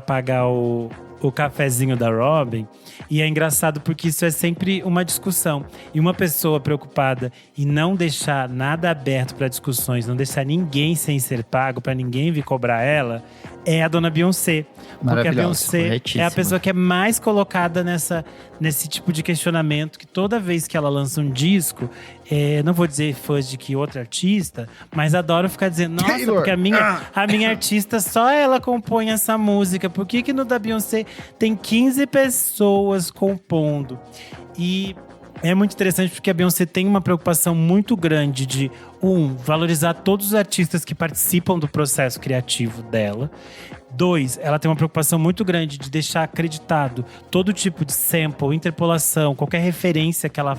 pagar o cafezinho da Robin. E é engraçado porque isso é sempre uma discussão. E uma pessoa preocupada em não deixar nada aberto para discussões, não deixar ninguém sem ser pago, para ninguém vir cobrar ela, é a dona Beyoncé. Porque a Beyoncé é a pessoa que é mais colocada nesse tipo de questionamento, que toda vez que ela lança um disco, não vou dizer fãs de que outra artista, mas adoro ficar dizendo, nossa,
Taylor.
porque a minha artista, só ela compõe essa música. Por que no da Beyoncé tem 15 pessoas compondo? E é muito interessante porque a Beyoncé tem uma preocupação muito grande de, valorizar todos os artistas que participam do processo criativo dela. 2, ela tem uma preocupação muito grande de deixar acreditado todo tipo de sample, interpolação, qualquer referência que ela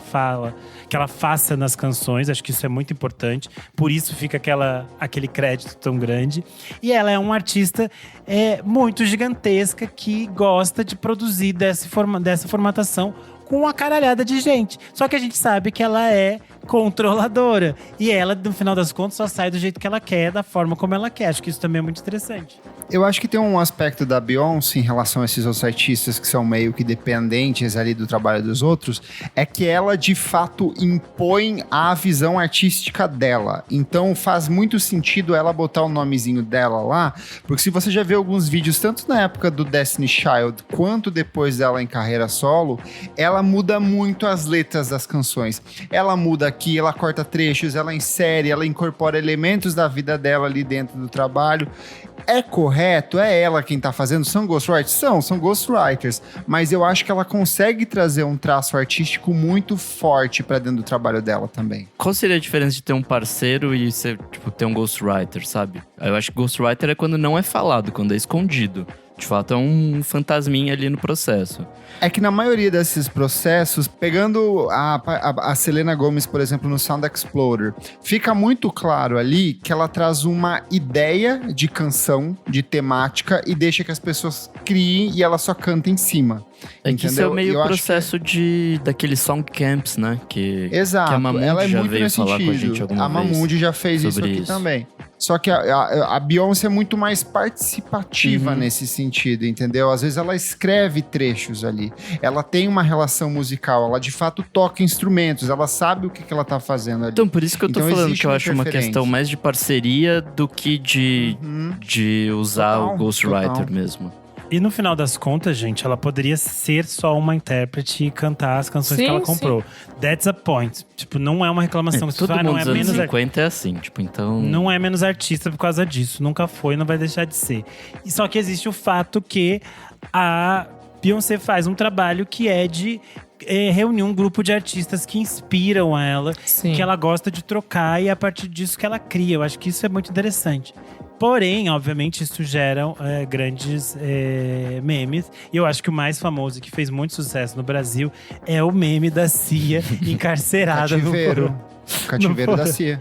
faça nas canções. Acho que isso é muito importante. Por isso fica aquele crédito tão grande. E ela é uma artista muito gigantesca que gosta de produzir dessa formatação com uma caralhada de gente. Só que a gente sabe que ela é controladora. E ela, no final das contas, só sai do jeito que ela quer, da forma como ela quer. Acho que isso também é muito interessante.
Eu acho que tem um aspecto da Beyoncé em relação a esses outros artistas que são meio que dependentes ali do trabalho dos outros, é que ela, de fato, impõe a visão artística dela. Então, faz muito sentido ela botar o nomezinho dela lá, porque se você já vê alguns vídeos, tanto na época do Destiny Child, quanto depois dela em carreira solo, ela muda muito as letras das canções. Ela muda aqui, ela corta trechos, ela insere, ela incorpora elementos da vida dela ali dentro do trabalho. É correto? É ela quem tá fazendo? São ghostwriters? São ghostwriters. Mas eu acho que ela consegue trazer um traço artístico muito forte pra dentro do trabalho dela também.
Qual seria a diferença de ter um parceiro e ter um ghostwriter, sabe? Eu acho que ghostwriter é quando não é falado, quando é escondido. De fato, é um fantasminha ali no processo.
É que na maioria desses processos, pegando a Selena Gomez, por exemplo, no Sound Exploder, fica muito claro ali que ela traz uma ideia de canção, de temática, e deixa que as pessoas criem e ela só canta em cima.
É que isso é meio o processo daqueles song camps, né?
Exato,
que a Mamundi
ela é
já
muito
veio
nesse
falar
sentido.
com a gente alguma vez.
A Mamundi já fez isso aqui também. Só que a Beyoncé é muito mais participativa nesse sentido, entendeu? Às vezes ela escreve trechos ali. Ela tem uma relação musical, ela de fato toca instrumentos, ela sabe o que ela tá fazendo ali.
Então, por isso que eu tô falando que eu acho uma questão mais de parceria do que de usar o ghostwriter mesmo.
E no final das contas, gente, ela poderia ser só uma intérprete e cantar as canções que ela comprou. That's a point. Tipo, não é uma reclamação.
Todo mundo dos anos 50 é assim, tipo, então...
Não é menos artista por causa disso. Nunca foi, não vai deixar de ser. E só que existe o fato que a Beyoncé faz um trabalho que é de reunir um grupo de artistas que inspiram ela, que ela gosta de trocar, e é a partir disso que ela cria. Eu acho que isso é muito interessante. Porém, obviamente, isso gera grandes memes. E eu acho que o mais famoso, que fez muito sucesso no Brasil, é o meme da Cia encarcerada no foro.
Cativeiro da Cia.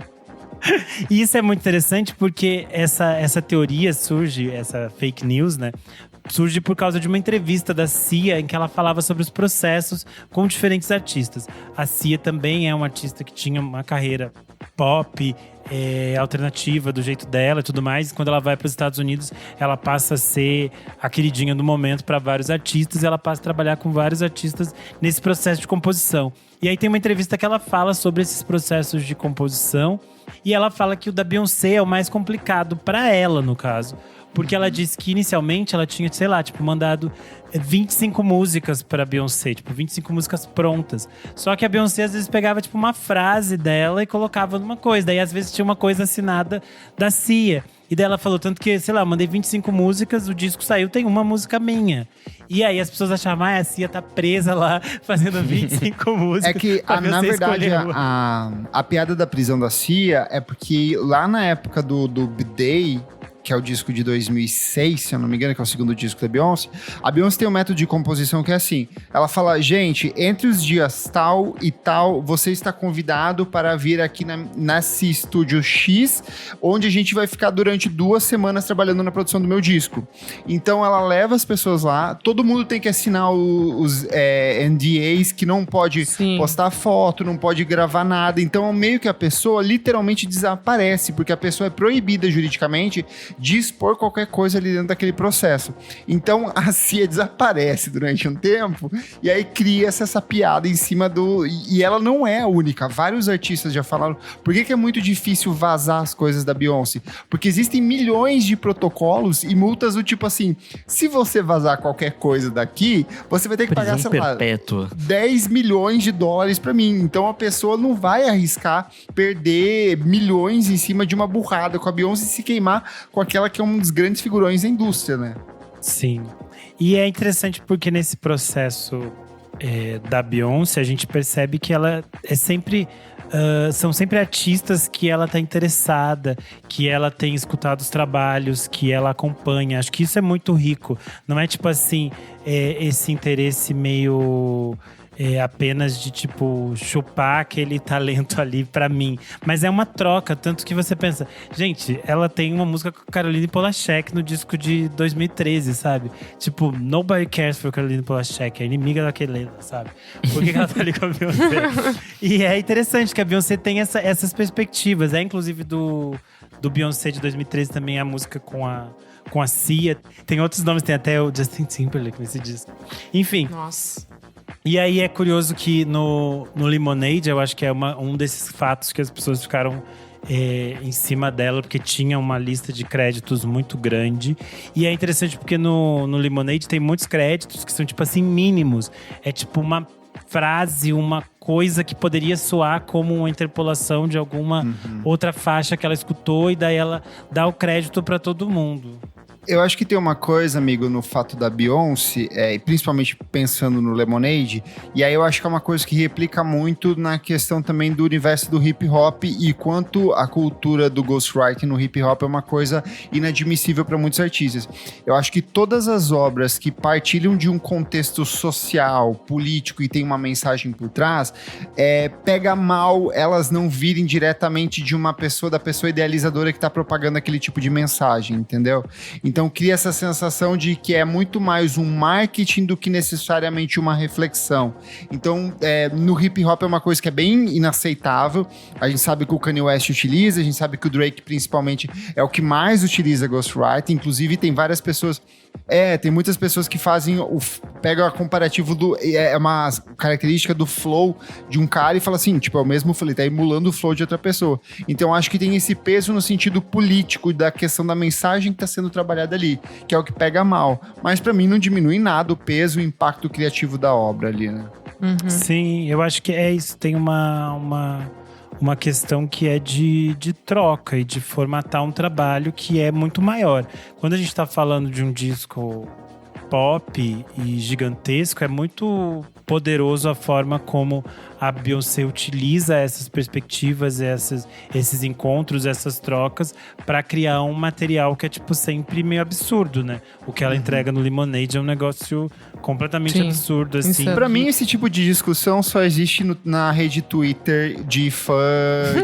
E isso é muito interessante porque essa teoria surge, essa fake news, né? Surge por causa de uma entrevista da Cia em que ela falava sobre os processos com diferentes artistas. A Cia também é uma artista que tinha uma carreira pop, alternativa do jeito dela e tudo mais. Quando ela vai para os Estados Unidos, ela passa a ser a queridinha do momento para vários artistas, e ela passa a trabalhar com vários artistas nesse processo de composição. E aí tem uma entrevista que ela fala sobre esses processos de composição, e ela fala que o da Beyoncé é o mais complicado para ela, no caso. porque ela disse que inicialmente ela tinha, sei lá, tipo, mandado 25 músicas pra Beyoncé, tipo, 25 músicas prontas. Só que a Beyoncé às vezes pegava, tipo, uma frase dela e colocava numa coisa. Daí às vezes tinha uma coisa assinada da Cia. E daí ela falou, tanto que, sei lá, eu mandei 25 músicas, o disco saiu, tem uma música minha. E aí as pessoas achavam, a Cia tá presa lá, fazendo 25 músicas.
É que, na verdade, a piada da prisão da Cia é porque lá na época do B-Day, que é o disco de 2006, se eu não me engano, que é o segundo disco da Beyoncé, a Beyoncé tem um método de composição que é assim, ela fala, gente, entre os dias tal e tal, você está convidado para vir aqui nesse estúdio X, onde a gente vai ficar durante 2 semanas trabalhando na produção do meu disco. Então ela leva as pessoas lá, todo mundo tem que assinar os NDAs, que não pode postar foto, não pode gravar nada, então meio que a pessoa literalmente desaparece, porque a pessoa é proibida juridicamente de expor qualquer coisa ali dentro daquele processo. Então a Cia desaparece durante um tempo e aí cria-se essa piada em cima do... E ela não é a única. Vários artistas já falaram. Por que é muito difícil vazar as coisas da Beyoncé? Porque existem milhões de protocolos e multas do tipo assim, se você vazar qualquer coisa daqui, você vai ter que pagar, sei lá, 10 milhões de dólares pra mim. Então a pessoa não vai arriscar perder milhões em cima de uma burrada com a Beyoncé e se queimar com aquela que é um dos grandes figurões da indústria, né?
Sim. E é interessante porque nesse processo da Beyoncé, a gente percebe que ela é sempre... são sempre artistas que ela tá interessada, que ela tem escutado os trabalhos, que ela acompanha. Acho que isso é muito rico. Não é tipo assim, esse interesse meio... apenas de, tipo, chupar aquele talento ali pra mim. Mas é uma troca, tanto que você pensa... Gente, ela tem uma música com a Caroline Polachek no disco de 2013, sabe? Tipo, nobody cares for Caroline Polachek. É inimiga daquele, sabe? Por que ela tá ali com a Beyoncé? E é interessante que a Beyoncé tem essas perspectivas. Inclusive, do Beyoncé de 2013 também, a música com a Cia. Tem outros nomes, tem até o Justin Timberlake nesse disco. Enfim.
Nossa.
E aí é curioso que no Lemonade, eu acho que é um desses fatos que as pessoas ficaram em cima dela, porque tinha uma lista de créditos muito grande. E é interessante porque no Lemonade tem muitos créditos que são, tipo assim, mínimos. É tipo uma frase, uma coisa que poderia soar como uma interpolação de alguma outra faixa que ela escutou, e daí ela dá o crédito pra todo mundo.
Eu acho que tem uma coisa, amigo, no fato da Beyoncé, principalmente pensando no Lemonade, e aí eu acho que é uma coisa que replica muito na questão também do universo do hip hop e quanto a cultura do ghostwriting no hip hop é uma coisa inadmissível para muitos artistas. Eu acho que todas as obras que partilham de um contexto social, político e tem uma mensagem por trás, pega mal elas não virem diretamente de uma pessoa, da pessoa idealizadora que está propagando aquele tipo de mensagem, entendeu? Então cria essa sensação de que é muito mais um marketing do que necessariamente uma reflexão. Então no hip hop é uma coisa que é bem inaceitável. A gente sabe que o Kanye West utiliza, a gente sabe que o Drake principalmente é o que mais utiliza ghostwriting. Inclusive tem várias pessoas... tem muitas pessoas que pegam a comparativo é uma característica do flow de um cara e fala assim, tipo, é o mesmo flow, ele tá emulando o flow de outra pessoa. Então acho que tem esse peso no sentido político da questão da mensagem que tá sendo trabalhada ali, que é o que pega mal. Mas pra mim não diminui nada o peso e o impacto criativo da obra ali, né?
Sim, eu acho que é isso. Tem uma questão que é de troca e de formatar um trabalho que é muito maior. Quando a gente tá falando de um disco pop e gigantesco, é muito poderoso a forma como a Beyoncé utiliza essas perspectivas, esses encontros, essas trocas para criar um material que é tipo sempre meio absurdo, né? O que ela entrega no Lemonade é um negócio completamente absurdo, assim.
Pra mim, esse tipo de discussão só existe na rede Twitter de fã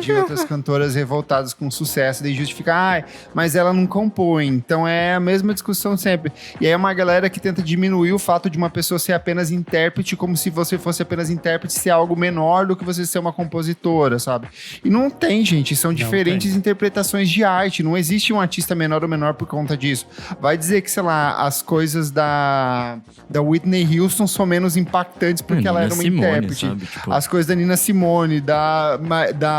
de outras cantoras revoltadas com sucesso, de justificar, mas ela não compõe. Então é a mesma discussão sempre. E aí é uma galera que tenta diminuir o fato de uma pessoa ser apenas intérprete, como se você fosse apenas intérprete, ser algo menor do que você ser uma compositora, sabe? E não tem, gente. São diferentes interpretações de arte. Não existe um artista menor ou menor por conta disso. Vai dizer que, sei lá, as coisas da Whitney Houston são menos impactantes porque ela era uma intérprete. Tipo... As coisas da Nina Simone, da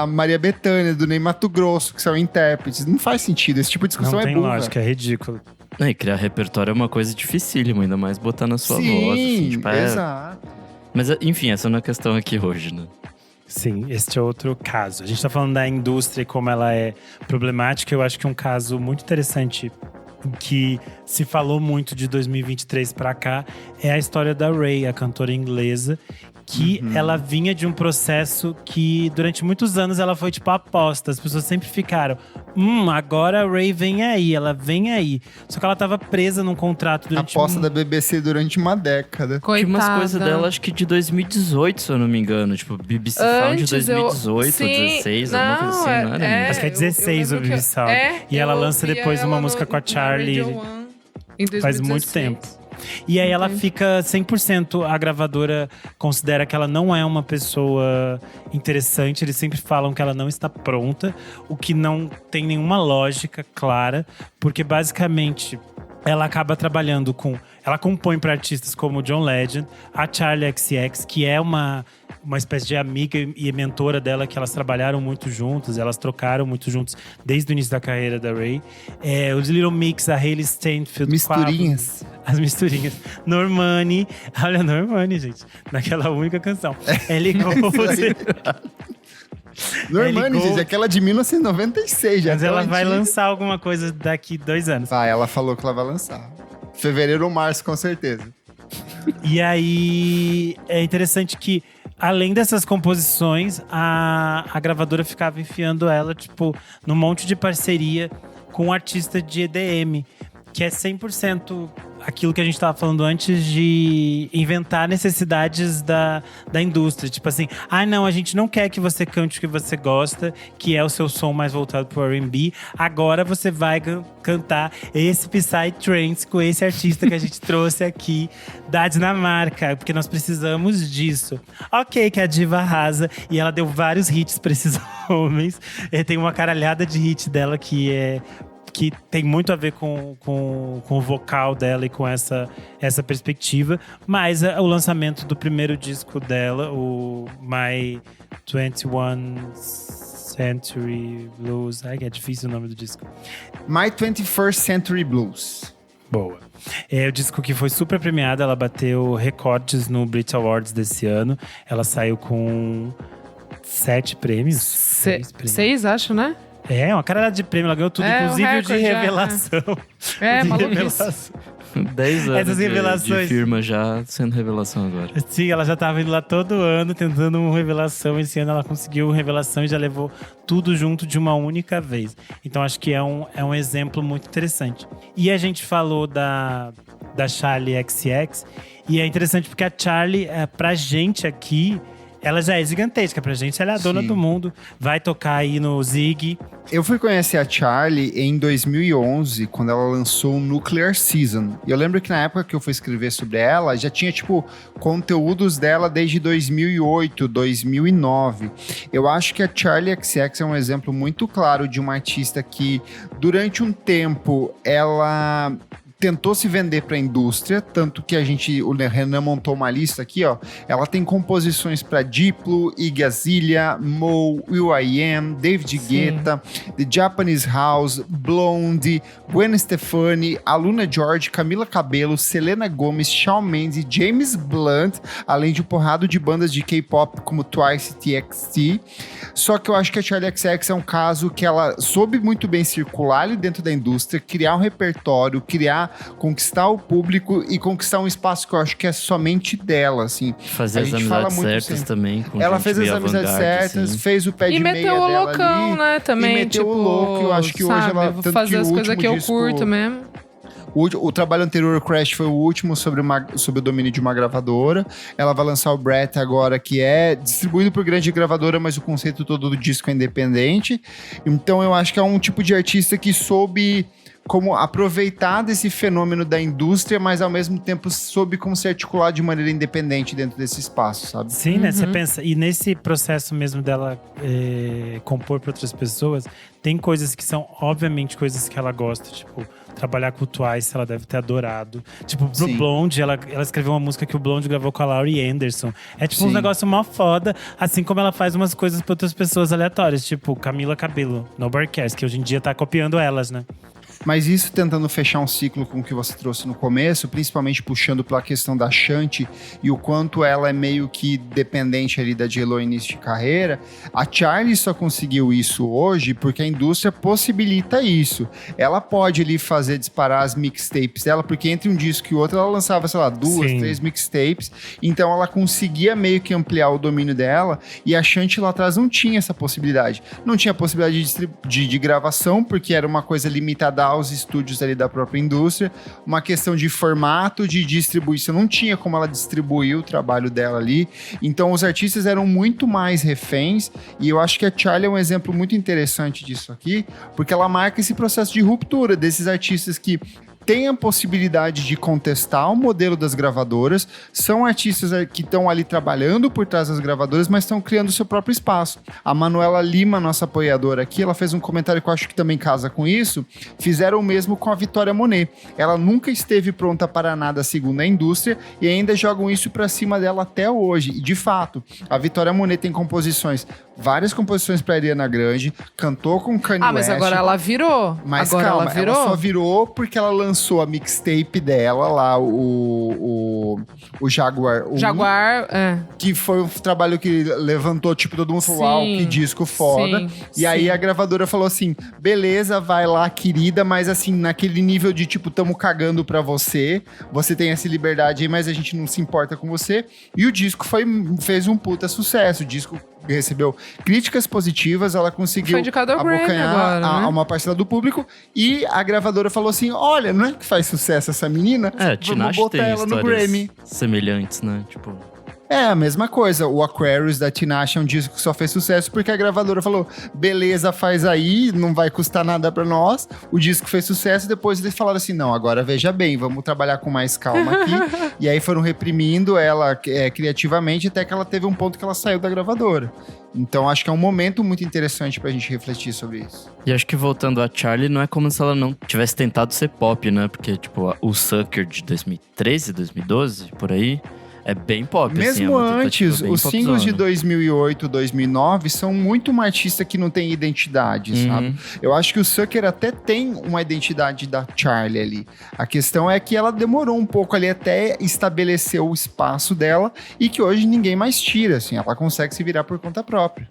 Maria Bethânia, do Ney Matogrosso, que são intérpretes. Não faz sentido. Esse tipo de discussão
é burra.
Não
tem lógica, é ridículo.
E criar repertório é uma coisa dificílima, ainda mais botar na sua
Sim,
voz. Assim, tipo,
exato.
Mas, enfim, essa não é a questão aqui hoje, né?
Sim, este é outro caso. A gente tá falando da indústria e como ela é problemática. Eu acho que um caso muito interessante que se falou muito de 2023 pra cá é a história da Ray, a cantora inglesa, que ela vinha de um processo que durante muitos anos ela foi tipo aposta. As pessoas sempre ficaram, agora a Ray vem aí, ela vem aí. Só que ela tava presa num contrato durante…
Aposta da BBC durante uma década.
Coitada.
Tinha umas coisas dela, acho que de 2018, se eu não me engano. Tipo, BBC Sound de 2018,
Sim,
16, alguma coisa assim, não era?
Acho que é 16 o BBC Sound. E ela lança depois uma música com a Charlie. Faz muito tempo. E aí ela fica 100%, a gravadora considera que ela não é uma pessoa interessante. Eles sempre falam que ela não está pronta, o que não tem nenhuma lógica clara, porque basicamente ela acaba trabalhando com… Ela compõe para artistas como John Legend, a Charli XCX, que é uma espécie de amiga e mentora dela, que elas trabalharam muito juntas, elas trocaram muito juntos desde o início da carreira da Ray. Os Little Mix, a Hailey Steinfeld.
Misturinhas.
As misturinhas. Normani. Olha, Normani, gente. Naquela única canção. Ellie Goulding.
Normani, gente, aquela de 1996 já.
Mas ela
antiga.
vai lançar alguma coisa daqui 2 anos.
Vai, ela falou que ela vai lançar. Fevereiro ou março, com certeza.
E aí, é interessante que, além dessas composições, a gravadora ficava enfiando ela, tipo, num monte de parceria com um artista de EDM, que é 100% aquilo que a gente tava falando antes de inventar necessidades da indústria. Tipo assim, não, a gente não quer que você cante o que você gosta, que é o seu som mais voltado pro R&B. Agora você vai cantar esse Psytrance com esse artista que a gente trouxe aqui da Dinamarca, porque nós precisamos disso. Ok, que a diva arrasa e ela deu vários hits pra esses homens. Tem uma caralhada de hits dela que tem muito a ver com o vocal dela e com essa perspectiva. Mas o lançamento do primeiro disco dela, o My 21st Century Blues… Ai, que é difícil o nome do disco.
My 21st Century Blues.
Boa. É o disco que foi super premiado. Ela bateu recordes no Brit Awards desse ano. Ela saiu com 7 prêmios.
6, acho, né?
Uma caralhada de prêmio, ela ganhou tudo, inclusive o de revelação.
Maluquice.
10 anos
Essas revelações.
de firma já sendo revelação agora.
Sim, ela já tava indo lá todo ano tentando uma revelação. Esse ano ela conseguiu revelação e já levou tudo junto de uma única vez. Então acho que é um exemplo muito interessante. E a gente falou da Charli XCX. E é interessante porque a Charli, pra gente aqui… Ela já é gigantesca pra gente, ela é a dona do mundo. Vai tocar aí no Zig.
Eu fui conhecer a Charli em 2011, quando ela lançou o Nuclear Season. E eu lembro que na época que eu fui escrever sobre ela, já tinha, tipo, conteúdos dela desde 2008, 2009. Eu acho que a Charli XCX é um exemplo muito claro de uma artista que, durante um tempo, ela tentou se vender para a indústria, tanto que o Renan montou uma lista aqui, ó. Ela tem composições para Diplo, Iggy Azalea, Mo, will.i.am, David Guetta, The Japanese House, Blondie, Gwen Stefani, Aluna George, Camila Cabello, Selena Gomez, Shawn Mendes, James Blunt, além de um porrado de bandas de K-pop como Twice e TXT. Só que eu acho que a Charli XCX é um caso que ela soube muito bem circular ali dentro da indústria, criar um repertório, conquistar o público e conquistar um espaço que eu acho que é somente dela, assim.
Fazer as amizades certas também.
Ela fez as amizades certas, assim. Fez o pé de meia dela ali.
E meteu o loucão, né, também.
E meteu o louco, eu acho que hoje ela…
Vou fazer as coisas que eu curto mesmo.
O trabalho anterior, o Crash, foi o último sobre o domínio de uma gravadora. Ela vai lançar o Brett agora, que é distribuído por grande gravadora, mas o conceito todo do disco é independente. Então eu acho que é um tipo de artista que soube como aproveitar desse fenômeno da indústria, mas ao mesmo tempo soube como se articular de maneira independente dentro desse espaço, sabe?
Sim, né? Você pensa… E nesse processo mesmo dela compor para outras pessoas, tem coisas que são, obviamente, coisas que ela gosta. Tipo, trabalhar com o Twice, ela deve ter adorado. Tipo, pro
Sim.
Blonde, ela escreveu uma música que o Blonde gravou com a Laurie Anderson. É tipo
Sim.
um negócio mó foda, assim como ela faz umas coisas pra outras pessoas aleatórias, tipo Camila Cabello, Nobody Cares, que hoje em dia tá copiando elas, né?
Mas isso tentando fechar um ciclo com o que você trouxe no começo, principalmente puxando pela questão da Shanti e o quanto ela é meio que dependente ali da J.Lo início de carreira, a Charli só conseguiu isso hoje porque a indústria possibilita isso. Ela pode ali fazer disparar as mixtapes dela, porque entre um disco e outro ela lançava, sei lá, 2,
Sim.
3 mixtapes, então ela conseguia meio que ampliar o domínio dela, e a Shanti lá atrás não tinha essa possibilidade. Não tinha possibilidade de gravação, porque era uma coisa limitada aos estúdios ali da própria indústria, uma questão de formato, de distribuição, não tinha como ela distribuir o trabalho dela ali, então os artistas eram muito mais reféns, e eu acho que a Charli é um exemplo muito interessante disso aqui, porque ela marca esse processo de ruptura desses artistas que têm a possibilidade de contestar o modelo das gravadoras, são artistas que estão ali trabalhando por trás das gravadoras, mas estão criando o seu próprio espaço. A Manuela Lima, nossa apoiadora aqui, ela fez um comentário que eu acho que também casa com isso, fizeram o mesmo com a Vitória Monet. Ela nunca esteve pronta para nada, segundo a indústria, e ainda jogam isso para cima dela até hoje. E, de fato, a Vitória Monet tem várias composições para Ariana Grande, cantou com Kanye West.
Mas agora ela virou.
Mas
agora
calma,
ela virou.
ela só virou porque ela lançou a mixtape dela lá, o Jaguar 1,
Jaguar,
que foi um trabalho que levantou, tipo, todo mundo falou, uau, que disco foda.
Sim,
E aí
sim.
a gravadora falou assim, beleza, vai lá, querida, mas assim, naquele nível de tipo, tamo cagando pra você tem essa liberdade aí, mas a gente não se importa com você. E o disco fez um puta sucesso, o disco recebeu críticas positivas, ela conseguiu
Foi indicado ao Grammy
abocanhar
agora, né?
a uma parcela do público, e a gravadora falou assim, olha, não é que faz sucesso essa menina?
Tinashe
Vamos botar
tem
ela no
histórias
Grammy.
semelhantes, né? Tipo,
É a mesma coisa. O Aquarius da Tinashe é um disco que só fez sucesso porque a gravadora falou, beleza, faz aí, não vai custar nada pra nós. O disco fez sucesso e depois eles falaram assim, não, agora veja bem, vamos trabalhar com mais calma aqui. E aí foram reprimindo ela criativamente até que ela teve um ponto que ela saiu da gravadora. Então acho que é um momento muito interessante pra gente refletir sobre isso.
e acho que voltando a Charli, não é como se ela não tivesse tentado ser pop, né? Porque, tipo, o Sucker de 2013, 2012, por aí, é bem pop, assim, é
Mesmo
uma tentativa
antes,
bem
os singles de
popzona.
2008, 2009 são muito uma artista que não tem identidade, sabe? Eu acho que o Sucker até tem uma identidade da Charli ali. A questão é que ela demorou um pouco ali até estabelecer o espaço dela e que hoje ninguém mais tira, assim. Ela consegue se virar por conta própria.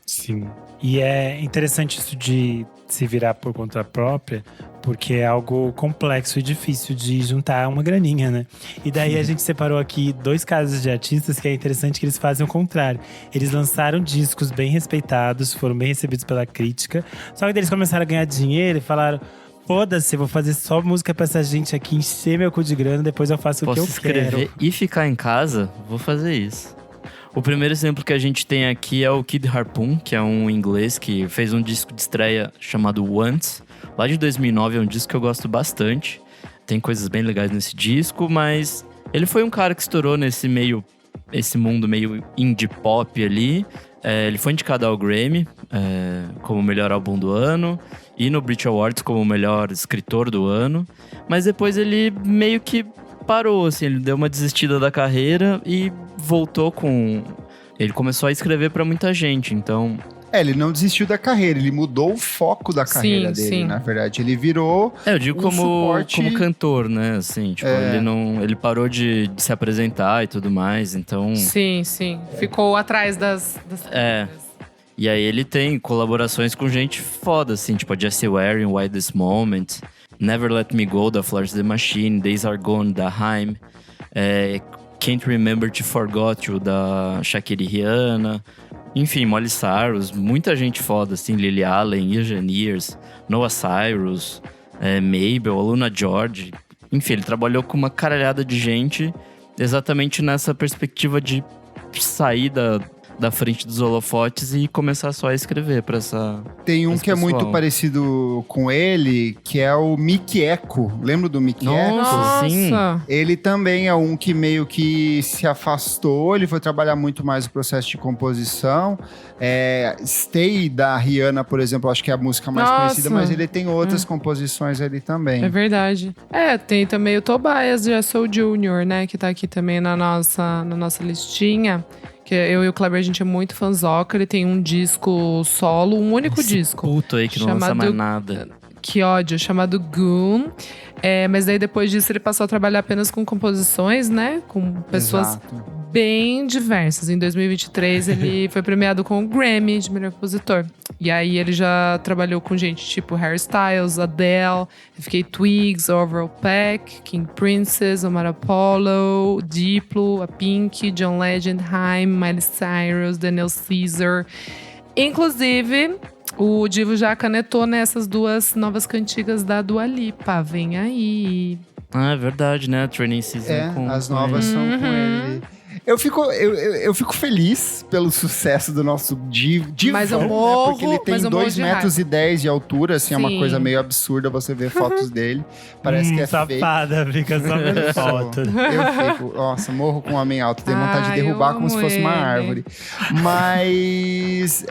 Sim. E é interessante isso de se virar por conta própria, porque é algo complexo e difícil de juntar uma graninha, né? E daí a gente separou aqui 2 casos de artistas que é interessante que eles fazem o contrário. Eles lançaram discos bem respeitados, foram bem recebidos pela crítica, só que daí eles começaram a ganhar dinheiro e falaram: foda-se, vou fazer só música pra essa gente aqui, encher meu cu de grana, depois eu faço o que eu
escrever
quero.
e ficar em casa, vou fazer isso. O primeiro exemplo que a gente tem aqui é o Kid Harpoon, que é um inglês que fez um disco de estreia chamado Once, lá de 2009, é um disco que eu gosto bastante. Tem coisas bem legais nesse disco, mas ele foi um cara que estourou esse mundo meio indie pop ali. Ele foi indicado ao Grammy como o melhor álbum do ano e no Brit Awards como o melhor escritor do ano, mas depois ele meio que parou, assim, ele deu uma desistida da carreira e voltou com... Ele começou a escrever pra muita gente, então...
Ele não desistiu da carreira, ele mudou o foco da carreira dele,
sim.
na verdade. Ele virou
eu digo
um suporte...
como cantor, né, assim, tipo, ele parou de se apresentar e tudo mais, então...
Sim. Ficou atrás das
E aí ele tem colaborações com gente foda, assim, tipo a Jessie Ware em Why This Moment, Never Let Me Go, da Florence and the Machine, Days Are Gone, da Haim, Can't Remember to Forgot You, da Shakira e Rihanna, enfim, Molly Cyrus, muita gente foda, assim, Lily Allen, Ian Ears, Noah Cyrus, Mabel, Aluna George, enfim, ele trabalhou com uma caralhada de gente exatamente nessa perspectiva de sair da frente dos holofotes e começar só a escrever pra essa...
Tem um
Esse
que é muito
pessoal.
parecido com ele, que é o Mickey Echo. Lembra do Mickey Echo?
Nossa!
Sim.
Ele também é um que meio que se afastou, ele foi trabalhar muito mais o processo de composição. Stay, da Rihanna, por exemplo, acho que é a música mais
Nossa.
conhecida, mas ele tem outras composições ali também.
É verdade. Tem também o Tobias de Soul Jr., né? Que tá aqui também na nossa listinha. Que eu e o Kleber, a gente é muito fãzoca. Ele tem um disco solo, um único
Esse
disco.
puto aí que não lança
chamado-
mais nada.
Que ódio, chamado Goon. Mas daí depois disso ele passou a trabalhar apenas com composições, né? Com pessoas
Exato.
bem diversas. Em 2023 ele foi premiado com o Grammy de melhor compositor. E aí ele já trabalhou com gente tipo Harry Styles, Adele, FK Twigs, Orville Peck, King Princess, Omar Apollo, Diplo, a Pink, John Legend, Haim, Miley Cyrus, Daniel Caesar. Inclusive, o Divo já canetou nessas duas novas cantigas da Dua Lipa. Vem aí.
Ah, é verdade, né? Training Season com...
As
com
novas
ele.
são com ele. Eu fico feliz pelo sucesso do nosso Divão,
Mas eu
né?
morro-
Porque ele tem
mas eu morro
2
de
metros e 10 de altura, assim, é uma
Sim.
coisa meio absurda você ver fotos dele. Parece que é fake.
Safada, fica só vendo
Eu
foto.
fico, nossa, morro com um homem alto, tenho vontade de
Ai,
derrubar
eu
como se
amo
fosse uma
ele.
árvore. Mas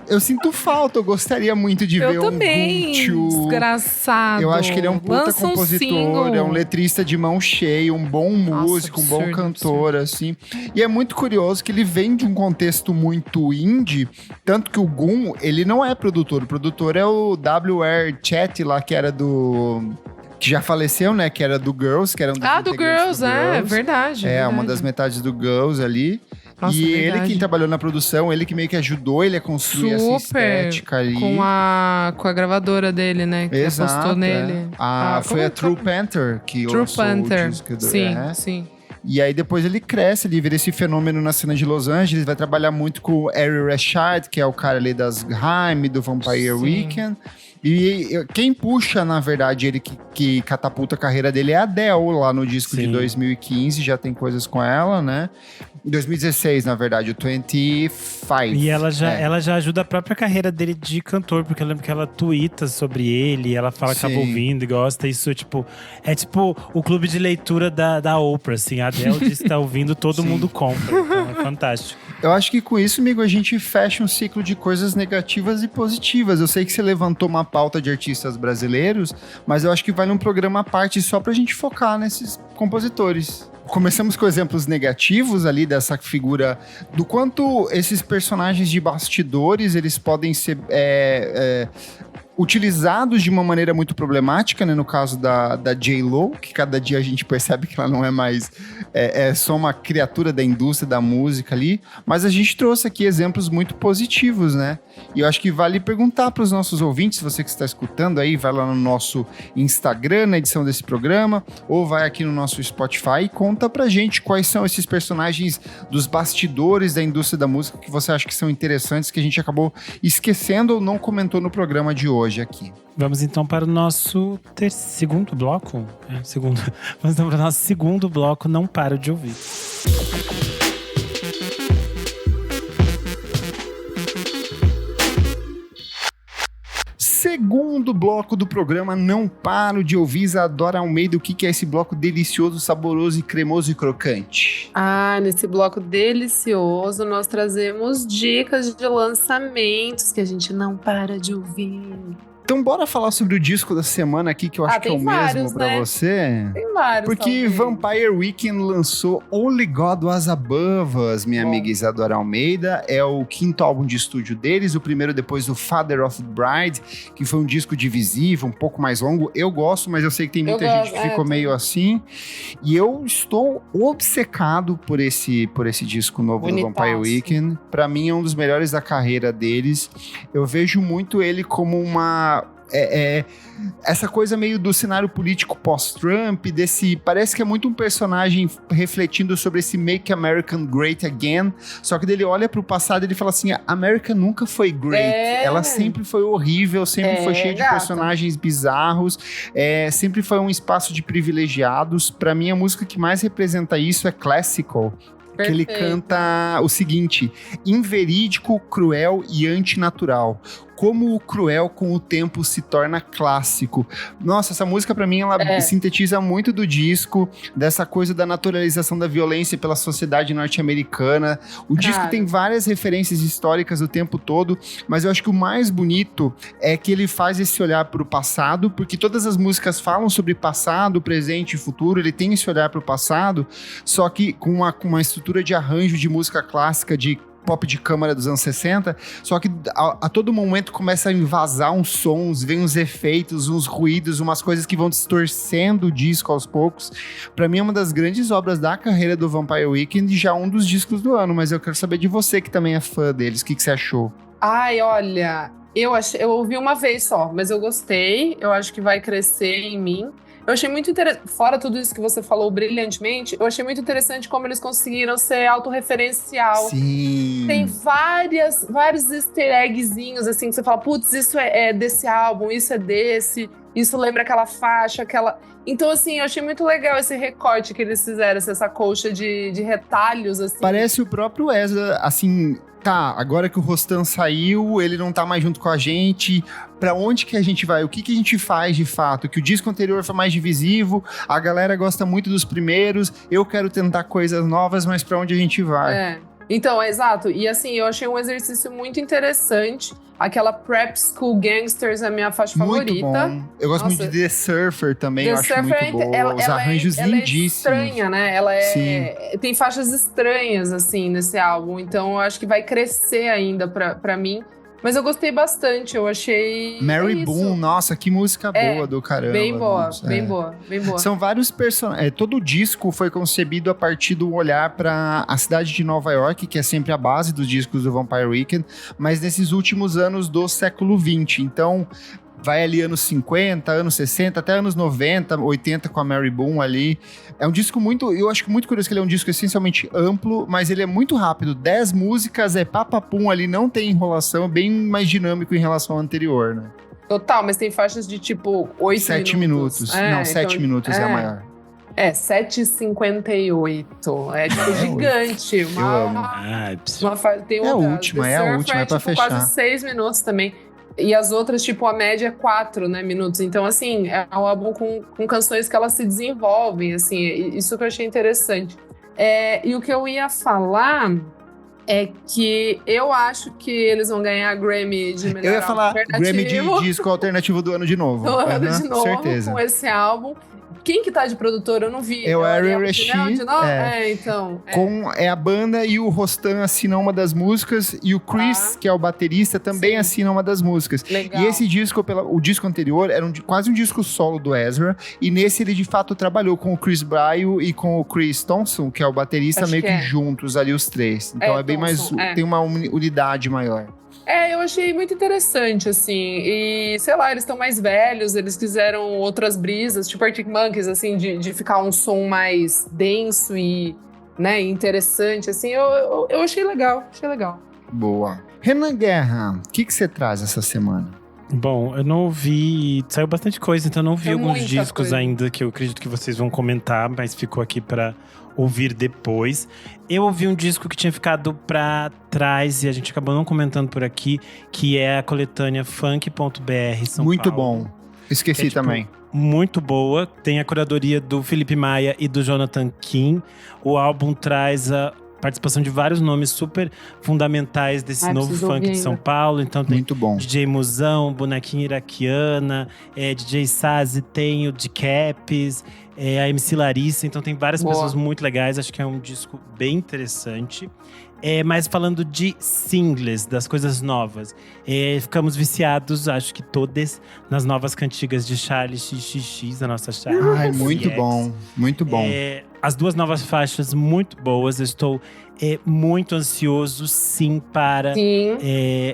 eu sinto falta, eu gostaria muito de ver
Eu também.
um Gucci.
Desgraçado.
Eu acho que ele é um puta
Lança
compositor,
single.
é um letrista de mão cheia, um bom músico, um bom
absurdo,
cantor, assim. E é muito curioso que ele vem de um contexto muito indie, tanto que o Gun, ele não é produtor. O produtor é o W.R. Chetty lá, que era do... Que já faleceu, né? Que era do Girls, que era um dos
Do
integrantes
Girls, verdade.
É, uma
verdade.
das metades do Girls ali.
Nossa,
e
verdade.
ele quem trabalhou na produção, ele que meio que ajudou ele a construir essa estética ali.
Com a gravadora dele, né? Que
Exato,
apostou nele.
foi a
como-
True Panther que
True
lançou
Panther.
o disco do...
Sim,
é.
sim.
E aí depois ele cresce, ele vira esse fenômeno na cena de Los Angeles, vai trabalhar muito com o Harry Rashad, que é o cara ali das Haim, do Vampire
Sim.
Weekend. E quem puxa, na verdade, ele que catapulta a carreira dele é a Adele, lá no disco de
Sim.
2015, já tem coisas com ela, né? Em 2016, na verdade, o 25.
E ela
É.
já ajuda a própria carreira dele de cantor, porque eu lembro que ela tuita sobre ele, ela fala que
Sim.
tava ouvindo e gosta. Isso, é tipo o clube de leitura da Oprah, assim. A Adele diz que tá ouvindo, todo
Sim.
mundo compra. Então é fantástico.
Eu acho que com isso, amigo, a gente fecha um ciclo de coisas negativas e positivas. Eu sei que você levantou uma pauta de artistas brasileiros, mas eu acho que vale um programa à parte só pra gente focar nesses compositores. Começamos com exemplos negativos ali dessa figura, do quanto esses personagens de bastidores, eles podem ser utilizados de uma maneira muito problemática, né? No caso da J.Lo, que cada dia a gente percebe que ela não é mais só uma criatura da indústria da música ali, mas a gente trouxe aqui exemplos muito positivos, né? E eu acho que vale perguntar para os nossos ouvintes, você que está escutando aí, vai lá no nosso Instagram, na edição desse programa, ou vai aqui no nosso Spotify e conta pra gente quais são esses personagens dos bastidores da indústria da música que você acha que são interessantes, que a gente acabou esquecendo ou não comentou no programa de hoje aqui.
Vamos então para o nosso segundo bloco. Segundo. Vamos então para o nosso segundo bloco, Não Paro de Ouvir.
Segundo bloco do programa, não paro de ouvir Isadora Almeida. O que é esse bloco delicioso, saboroso, cremoso e crocante?
Nesse bloco delicioso, nós trazemos dicas de lançamentos que a gente não para de ouvir.
Então bora falar sobre o disco da semana aqui, que eu acho que é o
tem
mesmo
vários,
pra
né?
você.
Tem vários.
Porque
talvez.
Vampire Weekend lançou Only God Was Above Us, minha
Bom.
amiga Isadora Almeida. É o 5º álbum de estúdio deles, o primeiro depois do Father of the Bride, que foi um disco divisivo, um pouco mais longo. Eu gosto, mas eu sei que tem muita
Eu
gente
gosto,
que ficou meio assim. E eu estou obcecado por esse disco novo do
Bonitaço.
Vampire Weekend. Pra mim é um dos melhores da carreira deles. Eu vejo muito ele como uma... essa coisa meio do cenário político pós-Trump, parece que é muito um personagem refletindo sobre esse Make America Great Again, só que ele olha pro passado e ele fala assim, a América nunca foi great, ela sempre foi horrível, sempre foi cheia de
gata.
personagens bizarros, sempre foi um espaço de privilegiados. Pra mim a música que mais representa isso é Classical, que ele canta o seguinte: inverídico, cruel e antinatural. Como o cruel com o tempo se torna clássico. Nossa, essa música pra mim, ela sintetiza muito do disco, dessa coisa da naturalização da violência pela sociedade norte-americana. O disco tem várias referências históricas o tempo todo, mas eu acho que o mais bonito é que ele faz esse olhar pro passado, porque todas as músicas falam sobre passado, presente e futuro, ele tem esse olhar pro passado, só que com uma estrutura de arranjo de música clássica, de pop de câmara dos anos 60, só que a todo momento começa a invasar uns sons, vem uns efeitos, uns ruídos, umas coisas que vão distorcendo o disco aos poucos. Pra mim é uma das grandes obras da carreira do Vampire Weekend e já um dos discos do ano, mas eu quero saber de você que também é fã deles, o que você achou?
Ai, olha, eu ouvi uma vez só, mas eu gostei, eu acho que vai crescer em mim. Eu achei muito interessante, fora tudo isso que você falou brilhantemente, eu achei muito interessante como eles conseguiram ser autorreferencial.
Sim.
Tem vários easter eggzinhos, assim, que você fala, putz, isso é desse álbum, isso é desse, isso lembra aquela faixa, aquela... Então, assim, eu achei muito legal esse recorte que eles fizeram, essa colcha de retalhos, assim.
Parece o próprio Ezra, assim... Tá, agora que o Rostam saiu, ele não tá mais junto com a gente, pra onde que a gente vai? O que que a gente faz de fato? Que o disco anterior foi mais divisivo, a galera gosta muito dos primeiros, eu quero tentar coisas novas, mas pra onde a gente vai?
Então, exato. E assim, eu achei um exercício muito interessante. Aquela Prep School Gangsters é a minha faixa favorita.
Muito bom. Eu gosto muito de The Surfer também, eu acho muito boa. Os arranjos lindíssimos.
Ela é estranha, né? Tem faixas estranhas, assim, nesse álbum. Então, eu acho que vai crescer ainda pra mim. Mas eu gostei bastante, eu achei...
Mary Boone, nossa, que música boa do caramba.
Bem boa, bem boa.
São vários personagens. Todo o disco foi concebido a partir do olhar para a cidade de Nova York, que é sempre a base dos discos do Vampire Weekend, mas nesses últimos anos do século XX. Então, vai ali anos 50, anos 60, até anos 90, 80 com a Mary Boone ali. É um disco muito... Eu acho muito curioso que ele é um disco essencialmente amplo, mas ele é muito rápido. 10 músicas, papapum ali, não tem enrolação, é bem mais dinâmico em relação ao anterior, né?
Total, mas tem faixas de tipo 8
7 minutos. Não, 7 minutos é a maior.
7h58. É tipo gigante.
Eu amo.
Tem
a última, é pra fechar.
Quase 6 minutos também. E as outras, tipo, a média é 4, né, minutos. Então, assim, é um álbum com canções que elas se desenvolvem, assim. Isso que eu achei interessante. E o que eu ia falar é que eu acho que eles vão ganhar Grammy de melhor
Eu ia falar Grammy de disco alternativo do ano de novo. Certeza.
Com esse álbum. Quem que tá de produtor? Eu não vi.
É o Ariel Rashid.
Então.
É a banda e o Rostam assina uma das músicas e o Chris, que é o baterista, também assina uma das músicas.
Legal.
E esse disco, o disco anterior, era quase um disco solo do Ezra, e nesse ele de fato trabalhou com o Chris Brio e com o Chris Thompson, que é o baterista,
Acho
meio que
é.
juntos ali os três. Então é bem
Thompson,
mais... Tem uma unidade maior.
Eu achei muito interessante, assim, e sei lá, eles estão mais velhos, eles fizeram outras brisas, tipo Arctic Monkeys, assim, de ficar um som mais denso e, né, interessante, assim, eu achei legal,
Boa. Renan Guerra, o que você traz essa semana?
Bom, eu não ouvi, saiu bastante coisa, então eu não vi
É
alguns
muita
discos
coisa.
ainda que eu acredito que vocês vão comentar, mas ficou aqui pra ouvir depois. Eu ouvi um disco que tinha ficado pra trás e a gente acabou não comentando por aqui, que é a coletânea Funk.br São
Muito
Paulo.
bom. Esqueci
Tipo,
também.
Muito boa. Tem a curadoria do Felipe Maia e do Jonathan Kim. O álbum traz a participação de vários nomes super fundamentais desse novo funk de São Paulo. Então tem
Muito bom.
DJ Musão, Bonequinha Iraquiana, DJ Sazi, tem o de Caps, a MC Larissa. Então tem várias pessoas muito legais. Acho que é um disco bem interessante. Mas falando de singles, das coisas novas, ficamos viciados, acho que todas, nas novas cantigas de Charlie XXX, a nossa Charlie.
Ai, muito bom, muito bom.
As duas novas faixas muito boas, eu estou muito ansioso, sim, para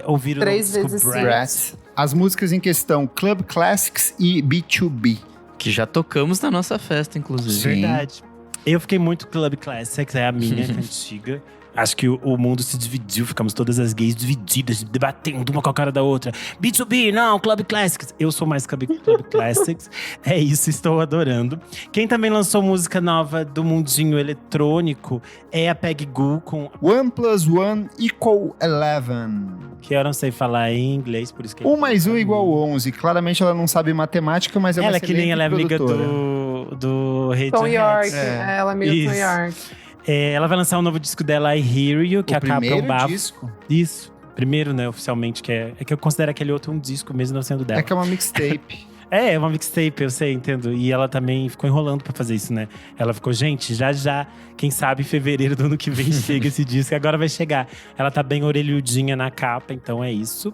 ouvir o novo disco
Bratz. As músicas em questão, Club Classics e B2B.
Que já tocamos na nossa festa, inclusive.
Verdade. Eu fiquei muito Club Classics, é a minha cantiga. Acho que o mundo se dividiu, ficamos todas as gays divididas, debatendo uma com a cara da outra. B2B, não, Club Classics. Eu sou mais Club Classics. É isso, estou adorando. Quem também lançou música nova do mundinho eletrônico é a Peggy Gou com
1+1 = 11.
que eu não sei falar em inglês, por isso que…
1 mais 1 igual 11. Claramente ela não sabe matemática, mas é uma
Ela que nem ela é amiga
produtora.
do
Tom York.
É.
Ela é amiga do Tom
Isso.
York.
Ela vai lançar um novo disco dela, I Hear You, que
O
a capa é um
primeiro
bafo.
disco.
Isso. Primeiro, né, oficialmente, que é que eu considero aquele outro um disco, mesmo não sendo dela.
É que é uma mixtape.
É uma mixtape, eu sei, entendo. E ela também ficou enrolando pra fazer isso, né? Ela ficou, gente, já, quem sabe em fevereiro do ano que vem chega esse disco. Agora vai chegar. Ela tá bem orelhudinha na capa, então é isso.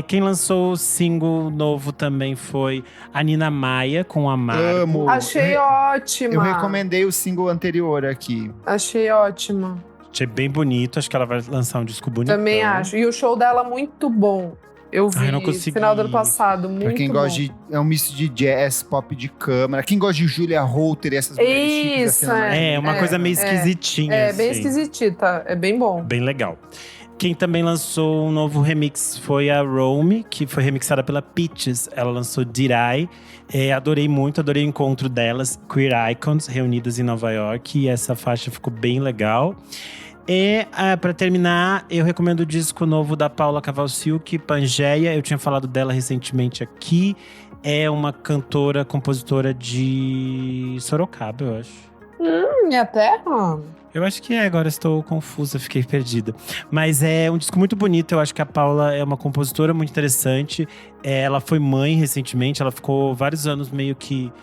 Quem lançou o single novo também foi a Nina Maia, com Amargo.
Amo.
Achei ótima.
Eu recomendei o single anterior aqui.
Achei ótima.
Achei bem bonito, acho que ela vai lançar um disco bonito.
Também acho. E o show dela muito bom. Eu vi
eu não
no
consegui.
final do ano passado, muito
Pra quem
bom.
gosta de… É um misto de jazz, pop de câmara. Quem gosta de Julia Holter e essas mulheres chiques
Isso,
da cena
É, uma
É,
coisa meio
é.
esquisitinha.
É, bem
assim.
esquisitita. É bem bom.
Bem legal. Quem também lançou um novo remix foi a Romy, que foi remixada pela Peaches. Ela lançou Did I. Adorei muito, adorei o encontro delas. Queer Icons, reunidas em Nova York. E essa faixa ficou bem legal. Pra terminar, eu recomendo o disco novo da Paula Cavalciuc, Pangeia. Eu tinha falado dela recentemente aqui. É uma cantora, compositora de Sorocaba, eu acho.
Minha terra?
Eu acho que agora estou confusa, fiquei perdida. Mas é um disco muito bonito, eu acho que a Paula é uma compositora muito interessante. Ela foi mãe recentemente, ela ficou vários anos meio que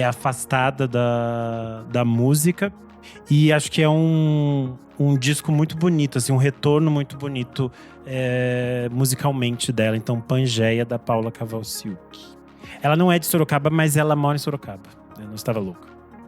afastada da música. E acho que é um disco muito bonito, assim, um retorno muito bonito musicalmente dela. Então, Pangeia, da Paula Cavalciuc. Ela não é de Sorocaba, mas ela mora em Sorocaba. Eu não estava louca.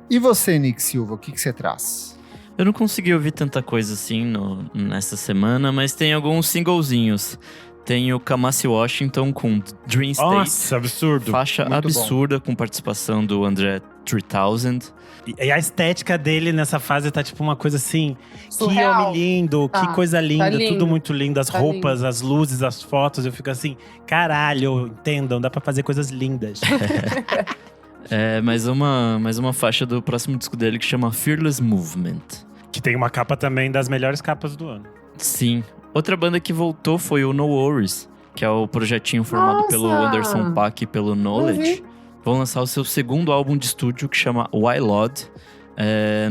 E você, Nick Silva, o que você traz?
Eu não consegui ouvir tanta coisa assim nessa semana, mas tem alguns singlezinhos. Tem o Kamasi Washington com Dream State.
Nossa, absurdo.
Faixa
Muito
absurda com participação do André 3000.
E a estética dele nessa fase tá tipo uma coisa assim…
Surreal.
Que homem lindo, que coisa linda,
lindo.
tudo muito lindo. As
Tá
roupas, as luzes, as fotos. Eu fico assim, caralho, entendam, dá pra fazer coisas lindas.
Mais uma faixa do próximo disco dele que chama Fearless Movement.
Que tem uma capa também das melhores capas do ano.
Sim. Outra banda que voltou foi o No Worries, que é o projetinho formado
Nossa!
pelo Anderson .Paak e pelo Knowledge. Vão lançar o seu segundo álbum de estúdio, que chama Wylod,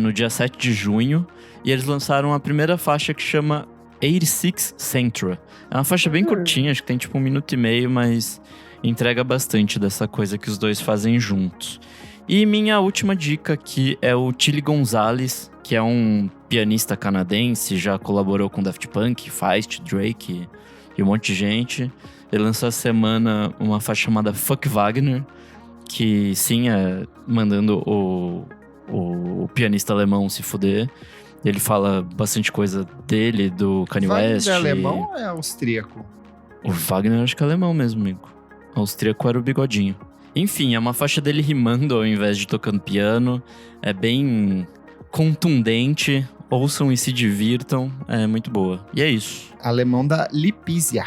no dia 7 de junho. E eles lançaram a primeira faixa, que chama 86 Centra. É uma faixa bem curtinha, acho que tem tipo 1 minuto e meio, mas entrega bastante dessa coisa que os dois fazem juntos. E minha última dica aqui é o Chili Gonzalez, que é um pianista canadense, já colaborou com Daft Punk, Feist, Drake e um monte de gente. Ele lançou essa semana uma faixa chamada Fuck Wagner, que sim, é mandando o pianista alemão se fuder. Ele fala bastante coisa dele, do Kanye West.
É alemão ou é austríaco?
O Wagner acho que é alemão mesmo, amigo. O austríaco era o bigodinho. Enfim, é uma faixa dele rimando ao invés de tocando piano. É bem contundente. Ouçam e se divirtam. É muito boa. E é isso.
Alemão da Lipizia.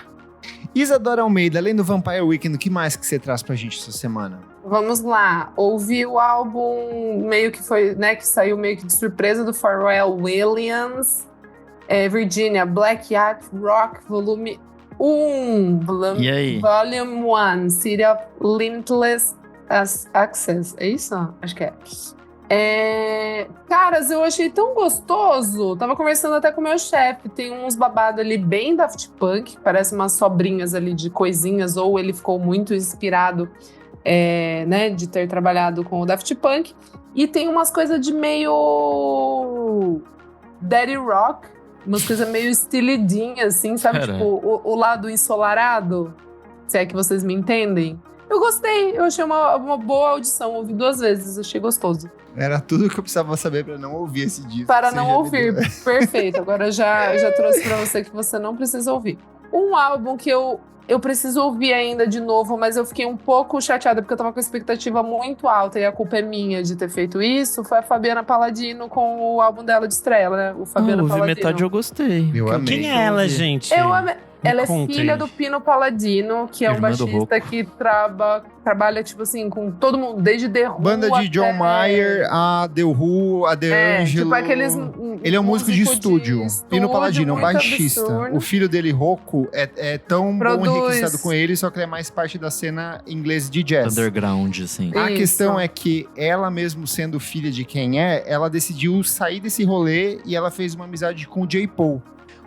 Isadora Almeida, além do Vampire Weekend, o que mais que você traz pra gente essa semana?
Vamos lá. Ouvi o álbum meio que foi, né, que saiu meio que de surpresa do Pharrell Williams. Virginia, Black Yacht Rock, volume 1.
E aí?
Volume 1, City of Limitless Access. É isso? Acho que é. Caras, eu achei tão gostoso. Tava conversando até com o meu chefe. Tem uns babados ali bem Daft Punk, parece umas sobrinhas ali de coisinhas, ou ele ficou muito inspirado, né, de ter trabalhado com o Daft Punk. E tem umas coisas de meio Daddy Rock, umas coisas meio estilidinhas, assim, sabe?
Cara.
Tipo, o lado ensolarado, se é que vocês me entendem. Eu gostei, eu achei uma boa audição, ouvi 2 vezes, achei gostoso.
Era tudo que eu precisava saber pra não ouvir esse disco.
Para
Você
não
já me
ouvir,
deu.
perfeito. Agora já trouxe pra você que você não precisa ouvir. Um álbum que eu preciso ouvir ainda de novo, mas eu fiquei um pouco chateada porque eu tava com a expectativa muito alta e a culpa é minha de ter feito isso. Foi a Fabiana Palladino com o álbum dela de estreia, né? O Fabiana
ouvi
Palladino.
metade, eu gostei.
Eu amei.
Quem é ela, gente?
Eu amei. Ela é
Conte.
filha do Pino Palladino, que é um
Irmã do
baixista
Rocco.
que trabalha, tipo assim, com todo mundo, desde The Who
Banda de John
até-
Mayer, a The Who, a The Angelo.
tipo aqueles
Ele é um músico de estúdio. Pino Palladino, um
muito
baixista.
absurdo.
O filho dele, Rocco, é tão bom
Produz.
enriquecido com ele, só que ele é mais parte da cena inglesa de jazz.
Underground, assim.
A
Isso.
questão é que ela mesmo sendo filha de quem é, ela decidiu sair desse rolê e ela fez uma amizade com o J. Paul.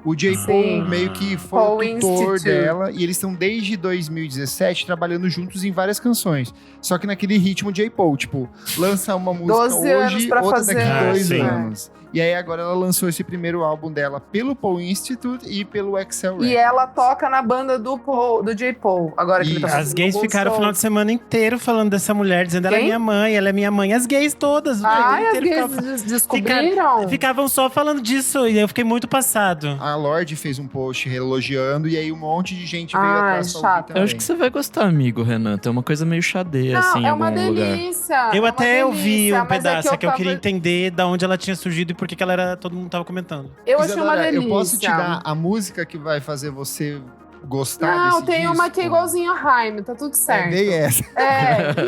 O J.
Sim.
Paul meio que foi
Paul
o tutor
Institute.
dela e eles estão desde 2017 trabalhando juntos em várias canções. Só que naquele ritmo J. Paul, tipo, lança uma música
12 anos
hoje,
pra
outra
fazer.
daqui a 2
sim.
anos. E aí agora ela lançou esse primeiro álbum dela pelo Paul Institute e pelo Excel
E
Records.
ela toca na banda do J. Paul, agora que ele tá
Isso.
fazendo
As gays
Ghost
ficaram o
Soul.
final de semana inteiro falando dessa mulher, dizendo ela é
Quem?
minha mãe, ela é minha mãe. As gays todas. o
Ai,
dia
as
inteiro
gays descobriram.
Ficavam só falando disso e eu fiquei muito passado.
A Lorde fez um post elogiando e aí um monte de gente veio
Ai,
atrás pra
chato.
ouvir também.
Eu acho que você vai gostar, amigo, Renan. Tem uma coisa meio xadeia,
Não,
assim, em
é
algum
uma
lugar.
delícia.
Eu
é
até
uma
ouvi
delícia,
um
mas
pedaço, é que eu
tava-
queria entender de onde ela tinha surgido e por que ela era. Todo mundo tava comentando.
Eu achei uma
Isadora,
delícia.
eu posso te dar a música que vai fazer você gostar
Não,
desse
tem
disco?
uma que é igualzinho a Jaime, tá tudo
É
certo.
bem essa,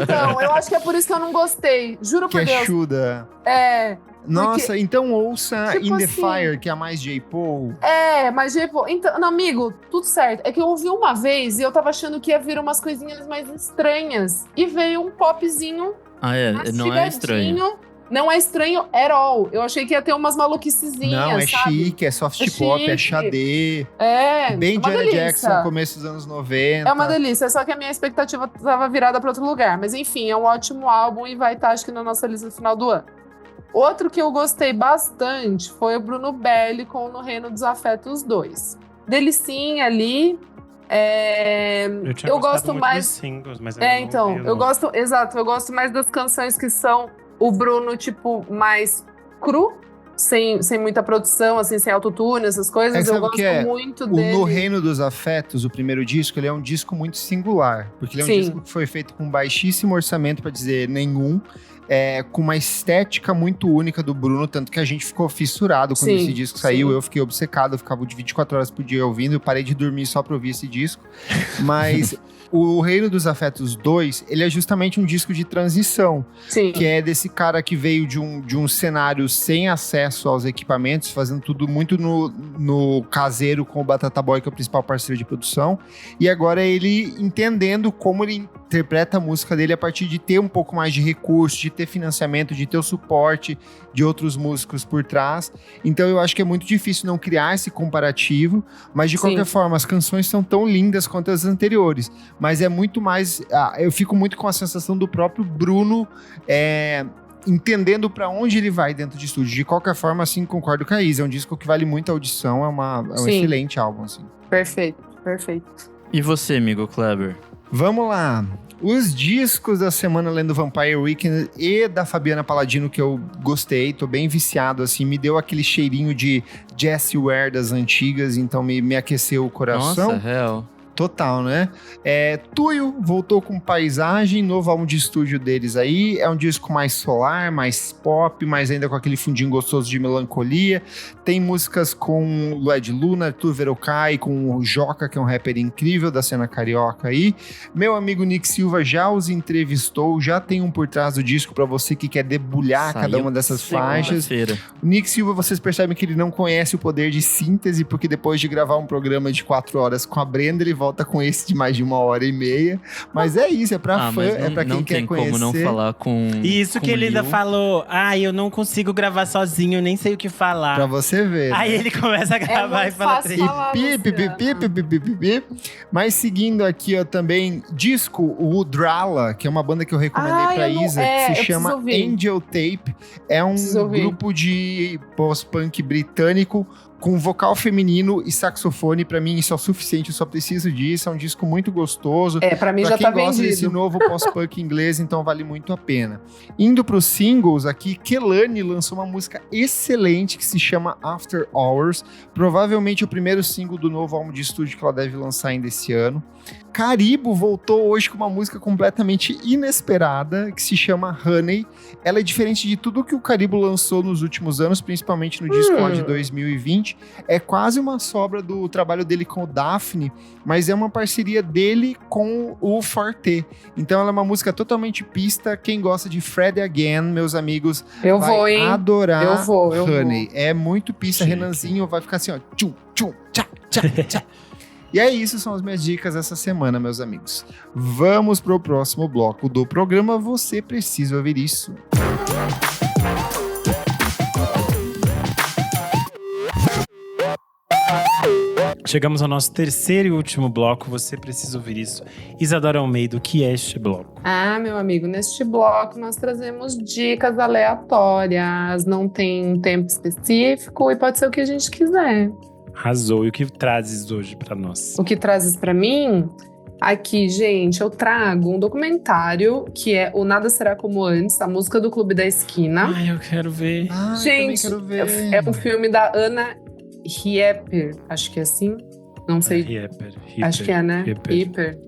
Então, eu acho que é por isso que eu não gostei. Juro
que
por
é
Deus.
Chuda.
É,
Nossa, então ouça
tipo
In The
assim,
Fire, que é a mais J. Paul.
mas tipo, então, não, amigo, tudo certo. É que eu ouvi uma vez e eu tava achando que ia vir umas coisinhas mais estranhas. E veio um popzinho
Ah, é. Não é estranho.
mastigadinho. Não é estranho at all. Eu achei que ia ter umas maluquicezinhas,
Não, é
sabe?
chique, é soft
É
pop, é
chique.
xadê.
É,
Bem
é uma
Janet
delícia.
Jackson, começo dos anos 90.
É uma delícia, só que a minha expectativa tava virada para outro lugar. Mas enfim, é um ótimo álbum e vai estar, acho que, na nossa lista no final do ano. Outro que eu gostei bastante foi o Bruno Belli com No Reino dos Afetos 2. Delicinha ali.
Eu tinha
Eu
gostado
gosto
muito
mais.
dos singles, mas
Eu gosto. Exato, eu gosto mais das canções que são o Bruno, tipo, mais cru. Sem muita produção, assim, sem autotune, essas coisas.
É que
Eu
sabe o
gosto
que é?
muito
O
dele.
No Reino dos Afetos, o primeiro disco, ele é um disco muito singular. Porque ele é um
Sim.
disco que foi feito com baixíssimo orçamento, pra dizer nenhum. Com uma estética muito única do Bruno, tanto que a gente ficou fissurado quando
Sim,
esse disco saiu.
sim.
Eu fiquei obcecado, eu ficava de 24 horas por dia ouvindo, eu parei de dormir só pra ouvir esse disco. Mas o Reino dos Afetos 2, ele é justamente um disco de transição,
Sim.
que é desse cara que veio de um cenário sem acesso aos equipamentos, fazendo tudo muito no caseiro com o Batata Boy, que é o principal parceiro de produção, e agora ele entendendo como ele interpreta a música dele a partir de ter um pouco mais de recurso, de ter financiamento, de ter o suporte de outros músicos por trás. Então eu acho que é muito difícil não criar esse comparativo, mas de
Sim.
qualquer forma as canções são tão lindas quanto as anteriores, mas é muito mais, eu fico muito com a sensação do próprio Bruno entendendo pra onde ele vai dentro de estúdio. De qualquer forma, assim, concordo com a Isa, é um disco que vale muito a audição, é um
Sim.
excelente álbum, assim.
Perfeito, perfeito.
E você, amigo Kleber?
Vamos lá. Os discos da semana lendo Vampire Weekend e da Fabiana Palladino que eu gostei, tô bem viciado, assim, me deu aquele cheirinho de Jessie Ware das antigas, então me aqueceu o coração.
Nossa, real.
Total, né? Tuyo voltou com Paisagem, novo álbum de estúdio deles aí. É um disco mais solar, mais pop, mas ainda com aquele fundinho gostoso de melancolia. Tem músicas com Lued Luna, Arthur Verocai, com o Joca, que é um rapper incrível da cena carioca aí. Meu amigo Nick Silva já os entrevistou, já tem um por trás do disco pra você que quer debulhar cada
Saiu
uma dessas faixas.
segunda-feira.
O Nick Silva, vocês percebem que ele não conhece o poder de síntese, porque depois de gravar um programa de 4 horas com a Brenda, ele volta com esse de mais de 1h30. Mas é isso, é pra fã,
mas
é pra quem
não
quer
tem
conhecer.
como não falar com
E isso
com
que ele ainda
Lil.
falou, eu não consigo gravar sozinho, eu nem sei o que falar.
Pra você ver.
Aí
né?
ele começa a gravar
muito
e fala
fácil
três.
falar.
Pi, pi, pi, pi, pi, pi, pi, pi, pi. Mas seguindo aqui, ó, também, disco, o Udrala, que é uma banda que eu recomendei pra
eu não-
Isa,
eu
que se
preciso
chama
ouvir.
Angel Tape. É um
Preciso ouvir.
grupo de post-punk britânico com vocal feminino e saxofone. Pra mim isso é o suficiente, eu só preciso disso. É um disco muito gostoso.
Pra mim
pra
já
quem
tá
gosta desse
vendido.
novo pós-punk inglês, então vale muito a pena. Indo pros singles aqui, Kehlani lançou uma música excelente que se chama After Hours, provavelmente o primeiro single do novo álbum de estúdio que ela deve lançar ainda esse ano. Caribou voltou hoje com uma música completamente inesperada, que se chama Honey. Ela é diferente de tudo que o Caribou lançou nos últimos anos, principalmente no disco lá de 2020. É quase uma sobra do trabalho dele com o Daphne, mas é uma parceria dele com o Forte. Então ela é uma música totalmente pista. Quem gosta de Fred Again, meus amigos,
Eu
vai
vou, hein?
adorar
Eu vou.
Honey. É muito pista,
Chique.
Renanzinho vai ficar assim, ó, tchum, tchum, tchá, tchá, tchá. E é isso, são as minhas dicas essa semana, meus amigos. Vamos pro próximo bloco do programa. Você precisa ouvir isso.
Chegamos ao nosso terceiro e último bloco. Você precisa ouvir isso. Isadora Almeida, o que é este bloco?
Meu amigo, neste bloco nós trazemos dicas aleatórias. Não tem um tempo específico e pode ser o que a gente quiser.
Arrasou. E o que trazes hoje pra nós?
O que trazes pra mim? Aqui, gente, eu trago um documentário que é O Nada Será Como Antes, a música do Clube da Esquina.
Ai, eu quero ver.
Gente,
também quero ver.
é um filme da Ana Rieper, acho que é assim. Não sei.
Rieper.
Acho que é, né?
Rieper.
Rieper.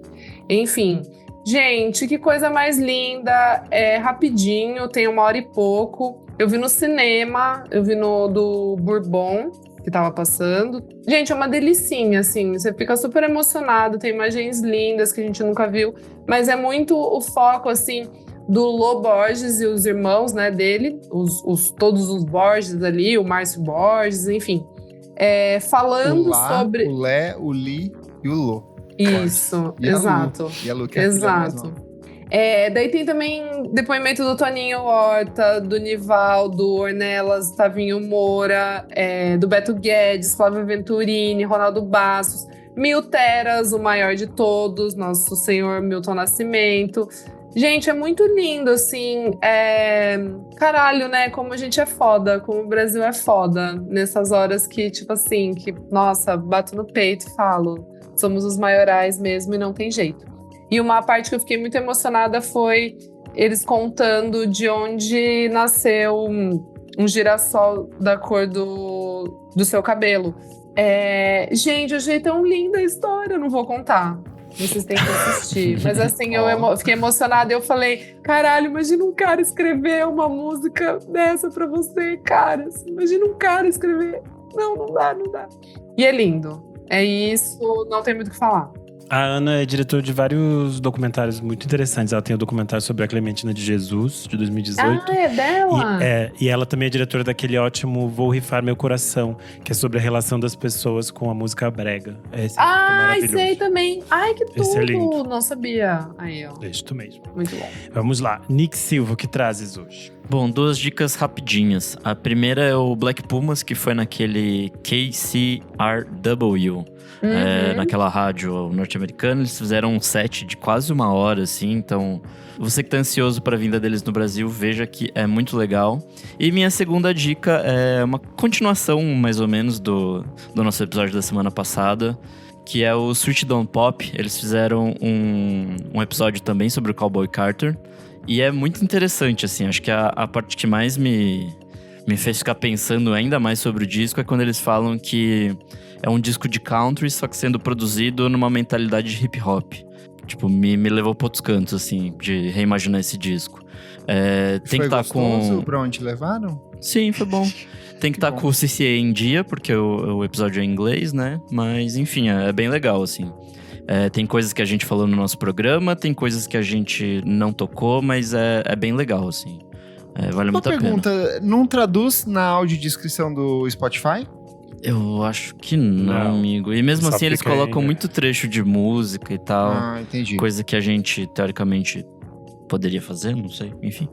Enfim. Gente, que coisa mais linda. É rapidinho, tem 1 hora e pouco. Eu vi no cinema, eu vi no do Bourbon, que tava passando. Gente, é uma delicinha, assim. Você fica super emocionado, tem imagens lindas que a gente nunca viu. Mas é muito o foco, assim, do Lô Borges e os irmãos, né, dele. Todos os Borges ali, o Márcio Borges, enfim. Falando
O Lá,
sobre...
o Lé, o Li e o Lô.
Isso,
E a Lu.
exato.
E a Lu, que é a filha mais
Exato.
nova.
Daí tem também depoimento do Toninho Horta, do Nivaldo, Ornelas, Tavinho Moura, do Beto Guedes, Flávio Venturini, Ronaldo Bastos, Milteras, o maior de todos, nosso senhor Milton Nascimento. Gente, é muito lindo, assim. Caralho, né? Como a gente é foda, como o Brasil é foda. Nessas horas que, tipo assim, que, nossa, bato no peito e falo, somos os maiorais mesmo e não tem jeito. E uma parte que eu fiquei muito emocionada foi eles contando de onde nasceu um girassol da cor do seu cabelo. Gente, eu achei tão linda a história, eu não vou contar. Vocês têm que assistir. Mas assim, eu fiquei emocionada e eu falei, caralho, imagina um cara escrever uma música dessa pra você, cara. Imagina um cara escrever. Não dá. E é lindo. É isso, não tem muito o que falar.
A Ana é diretora de vários documentários muito interessantes. Ela tem o documentário sobre a Clementina de Jesus, de 2018.
É dela?
E ela também é diretora daquele ótimo Vou Rifar Meu Coração, que é sobre a relação das pessoas com a música brega. Esse é maravilhoso.
Sei também. Ai, que tudo.
Esse é lindo.
Não sabia. Aí, ó.
Isto mesmo.
Muito bom.
Vamos lá. Nick Silva, o que trazes hoje?
Bom, 2 dicas rapidinhas. A primeira é o Black Pumas, que foi naquele KCRW, naquela rádio norte-americana. Eles fizeram um set de quase 1 hora, assim. Então, você que tá ansioso para a vinda deles no Brasil, veja que é muito legal. E minha segunda dica é uma continuação, mais ou menos, do nosso episódio da semana passada, que é o Sweet Don't Pop. Eles fizeram um episódio também sobre o Cowboy Carter. E é muito interessante, assim. Acho que a parte que mais me fez ficar pensando ainda mais sobre o disco é quando eles falam que é um disco de country, só que sendo produzido numa mentalidade de hip hop. Tipo, me levou para outros cantos, assim, de reimaginar esse disco. Tem que estar com...
Pra onde levaram?
Sim, foi bom. Tem que estar com o CCA em dia, porque o episódio é em inglês, né? Mas, enfim, é bem legal, assim. Tem coisas que a gente falou no nosso programa, tem coisas que a gente não tocou, mas é bem legal, assim. Vale muito a pena.
Uma pergunta, não traduz na audiodescrição do Spotify?
Eu acho que não, amigo. E mesmo
Só
assim, eles
fica aí,
colocam
né?
muito trecho de música e tal.
Entendi.
Coisa que a gente, teoricamente, poderia fazer, não sei. Enfim.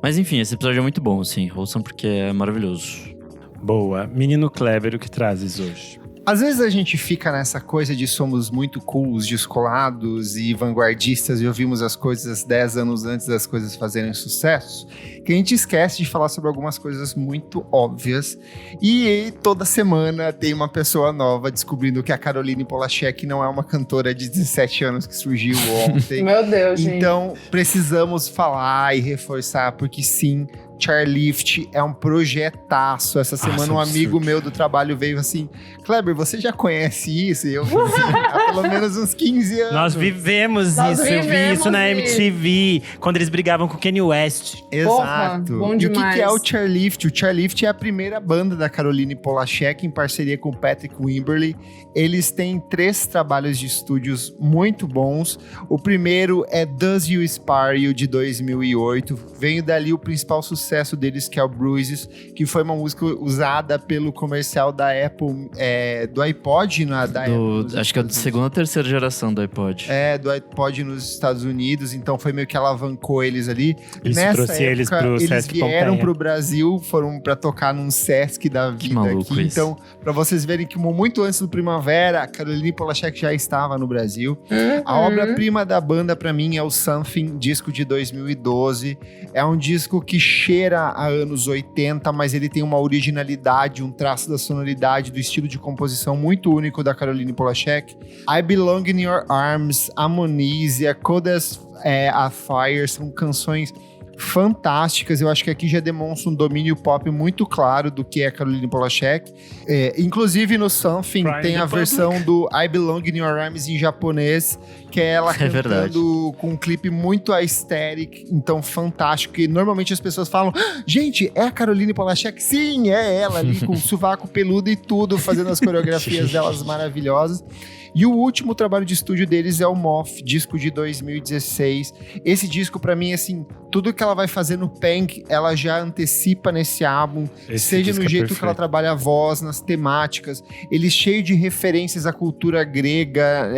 Mas enfim, esse episódio é muito bom, assim. Ouçam porque é maravilhoso.
Boa. Menino Clever, o que trazes hoje?
Às vezes a gente fica nessa coisa de somos muito cools, descolados e vanguardistas e ouvimos as coisas 10 anos antes das coisas fazerem sucesso, que a gente esquece de falar sobre algumas coisas muito óbvias. E toda semana tem uma pessoa nova descobrindo que a Caroline Polachek não é uma cantora de 17 anos que surgiu ontem.
Meu Deus, gente.
Então, precisamos falar e reforçar, porque sim, Charlift é um projetaço. Essa semana um amigo meu do trabalho veio assim, Kleber, você já conhece isso? E eu falei assim, há pelo menos uns 15 anos.
Nós vivemos isso, eu vi isso na MTV, quando eles brigavam com o Kanye West.
Exato.
Porra, bom
e o
demais.
que é o Charlift? O Charlift é a primeira banda da Caroline Polachek, em parceria com o Patrick Wimberly. Eles têm 3 trabalhos de estúdios muito bons. O primeiro é Does You Inspire You, de 2008. Veio dali o principal sucesso deles, que é o Bruises, que foi uma música usada pelo comercial da Apple, do iPod, da Apple.
Acho que é da segunda ou terceira geração do iPod.
Do iPod nos Estados Unidos, então foi meio que alavancou eles ali.
Isso
Nessa
trouxe
época,
eles pro Sesc
vieram
Pompeia.
pro Brasil, foram pra tocar num Sesc da vida
maluco
aqui.
isso.
Então, pra vocês verem que muito antes do Primavera, a Caroline Polachek já estava no Brasil. A obra-prima da banda, pra mim, é o Something, disco de 2012. É um disco que cheira a anos 80, mas ele tem uma originalidade, um traço da sonoridade, do estilo de composição muito único da Caroline Polachek. I Belong in Your Arms, Amnesia, Cold as a Fire, são canções fantásticas. Eu acho que aqui já demonstra um domínio pop muito claro do que é Caroline Polachek. Inclusive no Something tem a versão do I Belong in Your Arms em japonês, que é ela cantando com um clipe muito aesthetic, então fantástico, que normalmente as pessoas falam, gente, é a Caroline Polachek? Sim, é ela ali com o sovaco peludo e tudo, fazendo as coreografias delas maravilhosas. E o último trabalho de estúdio deles é o Moth, disco de 2016. Esse disco, pra mim, assim, tudo que ela vai fazer no Pink, ela já antecipa nesse álbum, seja no jeito que ela trabalha a voz, nas temáticas. Ele cheio de referências à cultura grega.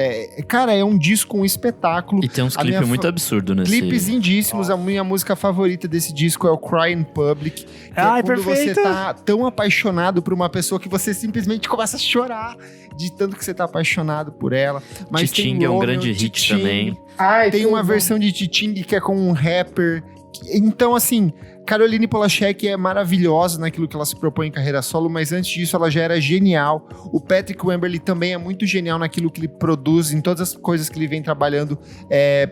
Cara, é um disco, um espetáculo.
E tem uns clipes muito absurdos nesse.
Clipes lindíssimos. A minha música favorita desse disco é o Cry in Public. Que é quando você tá tão apaixonado por uma pessoa que você simplesmente começa a chorar de tanto que você tá apaixonado por ela. Mas
Titing é um grande hit também.
Tem uma versão de Titing que é com um rapper. Então, assim, Caroline Polachek é maravilhosa naquilo que ela se propõe em carreira solo, mas antes disso ela já era genial. O Patrick Wimberly também é muito genial naquilo que ele produz, em todas as coisas que ele vem trabalhando,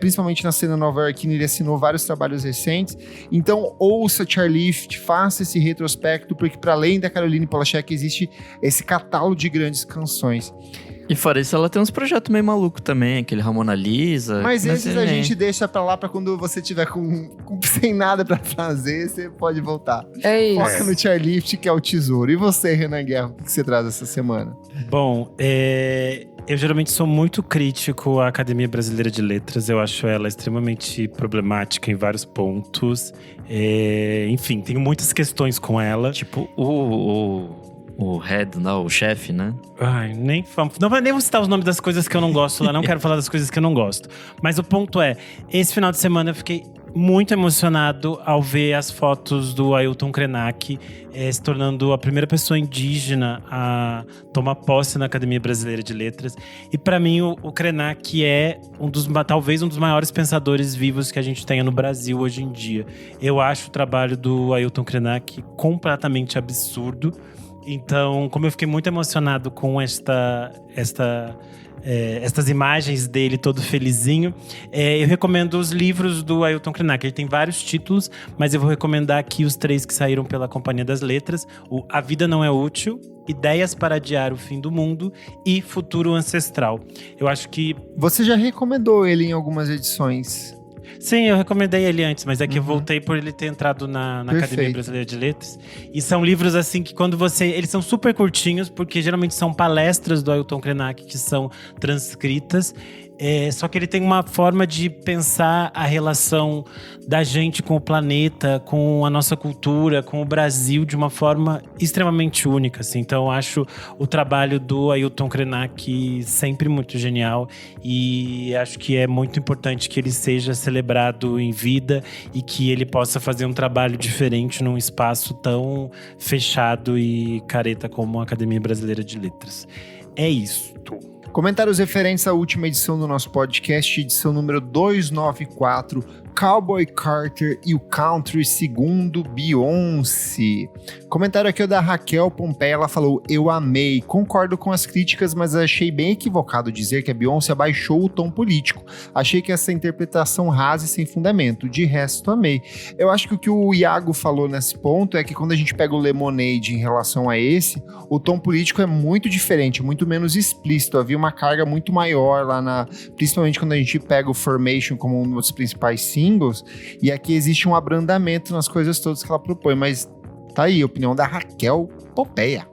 principalmente na cena nova-iorquina. Ele assinou vários trabalhos recentes. Então, ouça Charlift, faça esse retrospecto, porque para além da Caroline Polachek existe esse catálogo de grandes canções.
E fora isso, ela tem uns projetos meio malucos também, aquele Ramona Lisa.
Mas esses a gente deixa pra lá pra quando você tiver sem nada pra fazer, você pode voltar.
É isso.
Foca no Charlift, que é o tesouro. E você, Renan Guerra, o que você traz essa semana?
Bom, eu geralmente sou muito crítico à Academia Brasileira de Letras. Eu acho ela extremamente problemática em vários pontos. Enfim, tenho muitas questões com ela.
Tipo, o head, não, o chefe, né?
Ai, nem vou citar os nomes das coisas que eu não gosto lá. Não quero falar das coisas que eu não gosto. Mas o ponto é, esse final de semana eu fiquei muito emocionado ao ver as fotos do Ailton Krenak se tornando a primeira pessoa indígena a tomar posse na Academia Brasileira de Letras. E para mim o Krenak é talvez um dos maiores pensadores vivos que a gente tenha no Brasil hoje em dia. Eu acho o trabalho do Ailton Krenak completamente absurdo. Então, como eu fiquei muito emocionado com estas imagens dele todo felizinho, eu recomendo os livros do Ailton Krenak. Ele tem vários títulos, mas eu vou recomendar aqui os 3 que saíram pela Companhia das Letras: o A Vida Não É Útil, Ideias para Adiar o Fim do Mundo e Futuro Ancestral. Eu acho que…
Você já recomendou ele em algumas edições.
Sim, eu recomendei ele antes, mas é que eu voltei por ele ter entrado na Academia Brasileira de Letras. E são livros assim que quando eles são super curtinhos, porque geralmente são palestras do Ailton Krenak que são transcritas. Só que ele tem uma forma de pensar a relação da gente com o planeta, com a nossa cultura, com o Brasil, de uma forma extremamente única, assim. Então eu acho o trabalho do Ailton Krenak sempre muito genial, e acho que é muito importante que ele seja celebrado em vida e que ele possa fazer um trabalho diferente num espaço tão fechado e careta como a Academia Brasileira de Letras. é isto.
Comentários referentes à última edição do nosso podcast, edição número 294, Cowboy Carter e o Country segundo Beyoncé. Comentário aqui é da Raquel Pompeia, ela falou: eu amei, concordo com as críticas, mas achei bem equivocado dizer que a Beyoncé abaixou o tom político. Achei que essa interpretação rasa e sem fundamento, de resto amei. Eu acho que o que o Iago falou nesse ponto é que quando a gente pega o Lemonade em relação a esse, o tom político é muito diferente, muito menos explícito, havia uma carga muito maior lá principalmente quando a gente pega o Formation como um dos principais singles, e aqui existe um abrandamento nas coisas todas que ela propõe, mas tá aí, a opinião da Raquel Pompeia.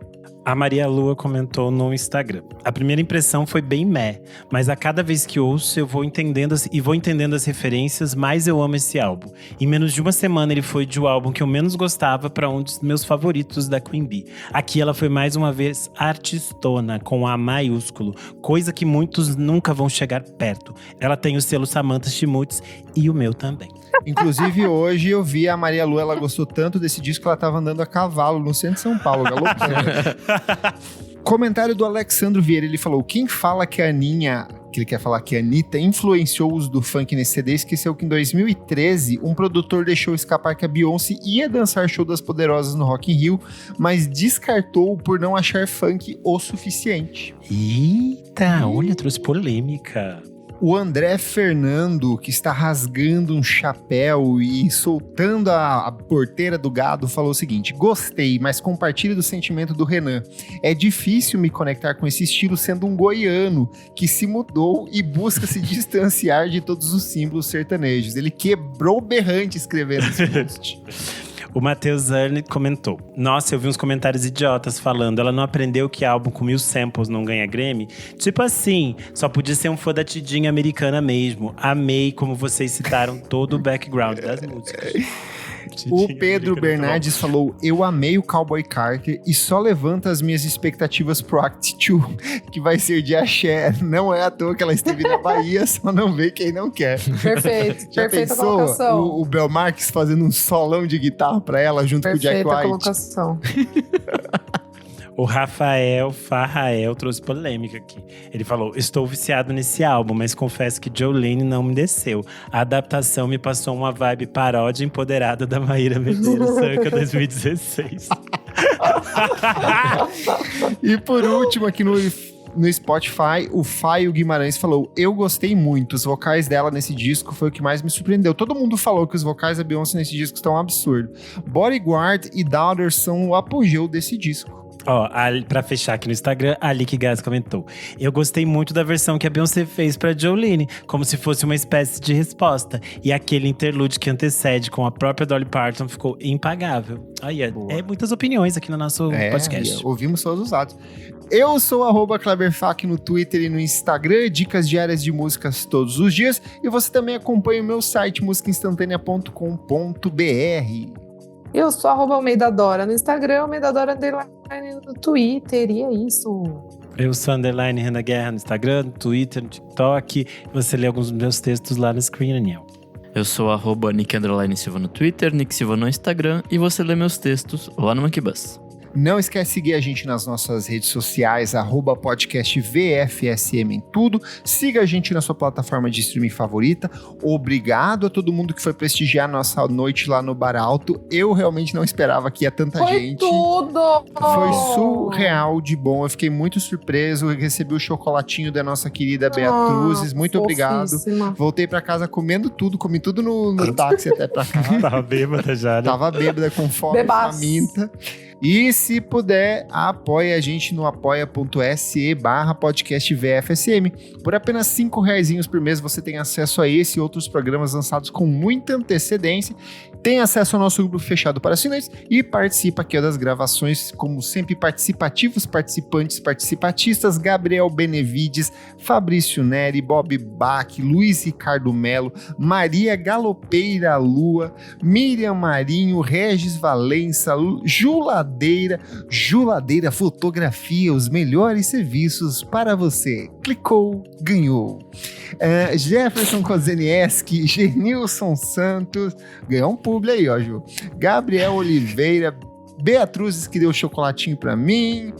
A Maria Lua comentou no Instagram: a primeira impressão foi bem meh, mas a cada vez que ouço eu vou entendendo as referências, mais eu amo esse álbum. Em menos de uma semana ele foi de o álbum que eu menos gostava para um dos meus favoritos da Queen Bee. Aqui ela foi mais uma vez artistona, com A maiúsculo, coisa que muitos nunca vão chegar perto. Ela tem o selo Samantha Schmutz e o meu também.
Inclusive hoje eu vi a Maria Lua, ela gostou tanto desse disco que ela tava andando a cavalo no centro de São Paulo, galopando. Comentário do Alexandro Vieira, ele falou: quem fala que a Aninha, que ele quer falar que a Anitta, influenciou o uso do funk nesse CD, esqueceu que em 2013 um produtor deixou escapar que a Beyoncé ia dançar Show das Poderosas no Rock in Rio, mas descartou por não achar funk o suficiente.
Eita, olha, trouxe polêmica.
O André Fernando, que está rasgando um chapéu e soltando a porteira do gado, falou o seguinte: gostei, mas compartilho do sentimento do Renan. É difícil me conectar com esse estilo sendo um goiano que se mudou e busca se distanciar de todos os símbolos sertanejos. Ele quebrou berrante escrevendo esse post.
O Matheus Arne comentou: nossa, eu vi uns comentários idiotas falando, ela não aprendeu que álbum com 1000 samples não ganha Grammy? Tipo assim, só podia ser um fã da Tidinha americana mesmo. Amei como vocês citaram todo o background das músicas.
O Pedro Bernardes falou: eu amei o Cowboy Carter e só levanta as minhas expectativas pro Act 2, que vai ser de axé. Não é à toa que ela esteve na Bahia, só não vê quem não quer.
Perfeito,
Já
perfeita
pensou
colocação.
o Bel Marques fazendo um solão de guitarra pra ela junto com o Jack
Perfeita
White?
colocação.
O Rafael Farrael trouxe polêmica aqui. Ele falou: estou viciado nesse álbum, mas confesso que Jolene não me desceu. A adaptação me passou uma vibe paródia empoderada da Maíra Medeiros Sanca 2016.
E por último, aqui no Spotify, o Faio Guimarães falou: eu gostei muito, os vocais dela nesse disco foi o que mais me surpreendeu. Todo mundo falou que os vocais da Beyoncé nesse disco estão um absurdo. Bodyguard e Daughter são o apogeu desse disco.
Ó, pra fechar aqui no Instagram, a Lick Gás comentou: eu gostei muito da versão que a Beyoncé fez pra Jolene, como se fosse uma espécie de resposta. E aquele interlude que antecede com a própria Dolly Parton ficou impagável. Aí, é muitas opiniões aqui no nosso podcast.
Ouvimos todos os lados. Eu sou @KleberFak no Twitter e no Instagram, dicas diárias de músicas todos os dias. E você também acompanha o meu site, musicainstantanea.com.br.
Eu sou @AlmeidaDora no Instagram, AlmeidaDora no Twitter, e é isso.
Eu sou _ Renan Guerra no Instagram, no Twitter, no TikTok. Você lê alguns dos meus textos lá no Screen Aniel.
Eu sou @Nick_Silva no Twitter, Nick Silva no Instagram, e você lê meus textos lá no Monkey Bus.
Não esquece de seguir a gente nas nossas redes sociais, @podcastvfsm em tudo. Siga a gente na sua plataforma de streaming favorita. Obrigado a todo mundo que foi prestigiar nossa noite lá no Bar Alto. Eu realmente não esperava que ia tanta gente.
Tudo!
Foi surreal de bom. Eu fiquei muito surpreso. Eu recebi o chocolatinho da nossa querida Beatruzes. Muito obrigado. Voltei pra casa comendo tudo. Comi tudo no táxi até pra cá.
Tava bêbada já, né?
Tava bêbada, com fome, faminta. E se puder, apoie a gente no apoia.se/podcastvfsm. Por apenas R$5 por mês você tem acesso a esse e outros programas lançados com muita antecedência. Tem acesso ao nosso grupo fechado para assinantes e participa aqui das gravações, como sempre, participativos, participantes, participatistas: Gabriel Benevides, Fabrício Neri, Bob Bach, Luiz Ricardo Melo, Maria Galopeira Lua, Miriam Marinho, Regis Valença, Juladeira Fotografia, os melhores serviços para você. Clicou, ganhou. Jefferson Kozenieski, Genilson Santos, ganhou um publi aí, ó, Ju. Gabriel Oliveira, Beatruzes, que deu chocolatinho pra mim.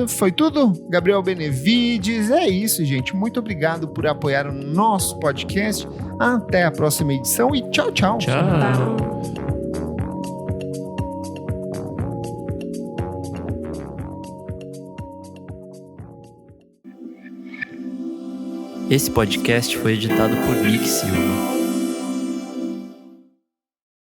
Foi tudo? Gabriel Benevides, é isso, gente. Muito obrigado por apoiar o nosso podcast. Até a próxima edição e tchau, tchau.
Tchau. Esse podcast foi editado por Nick Silva.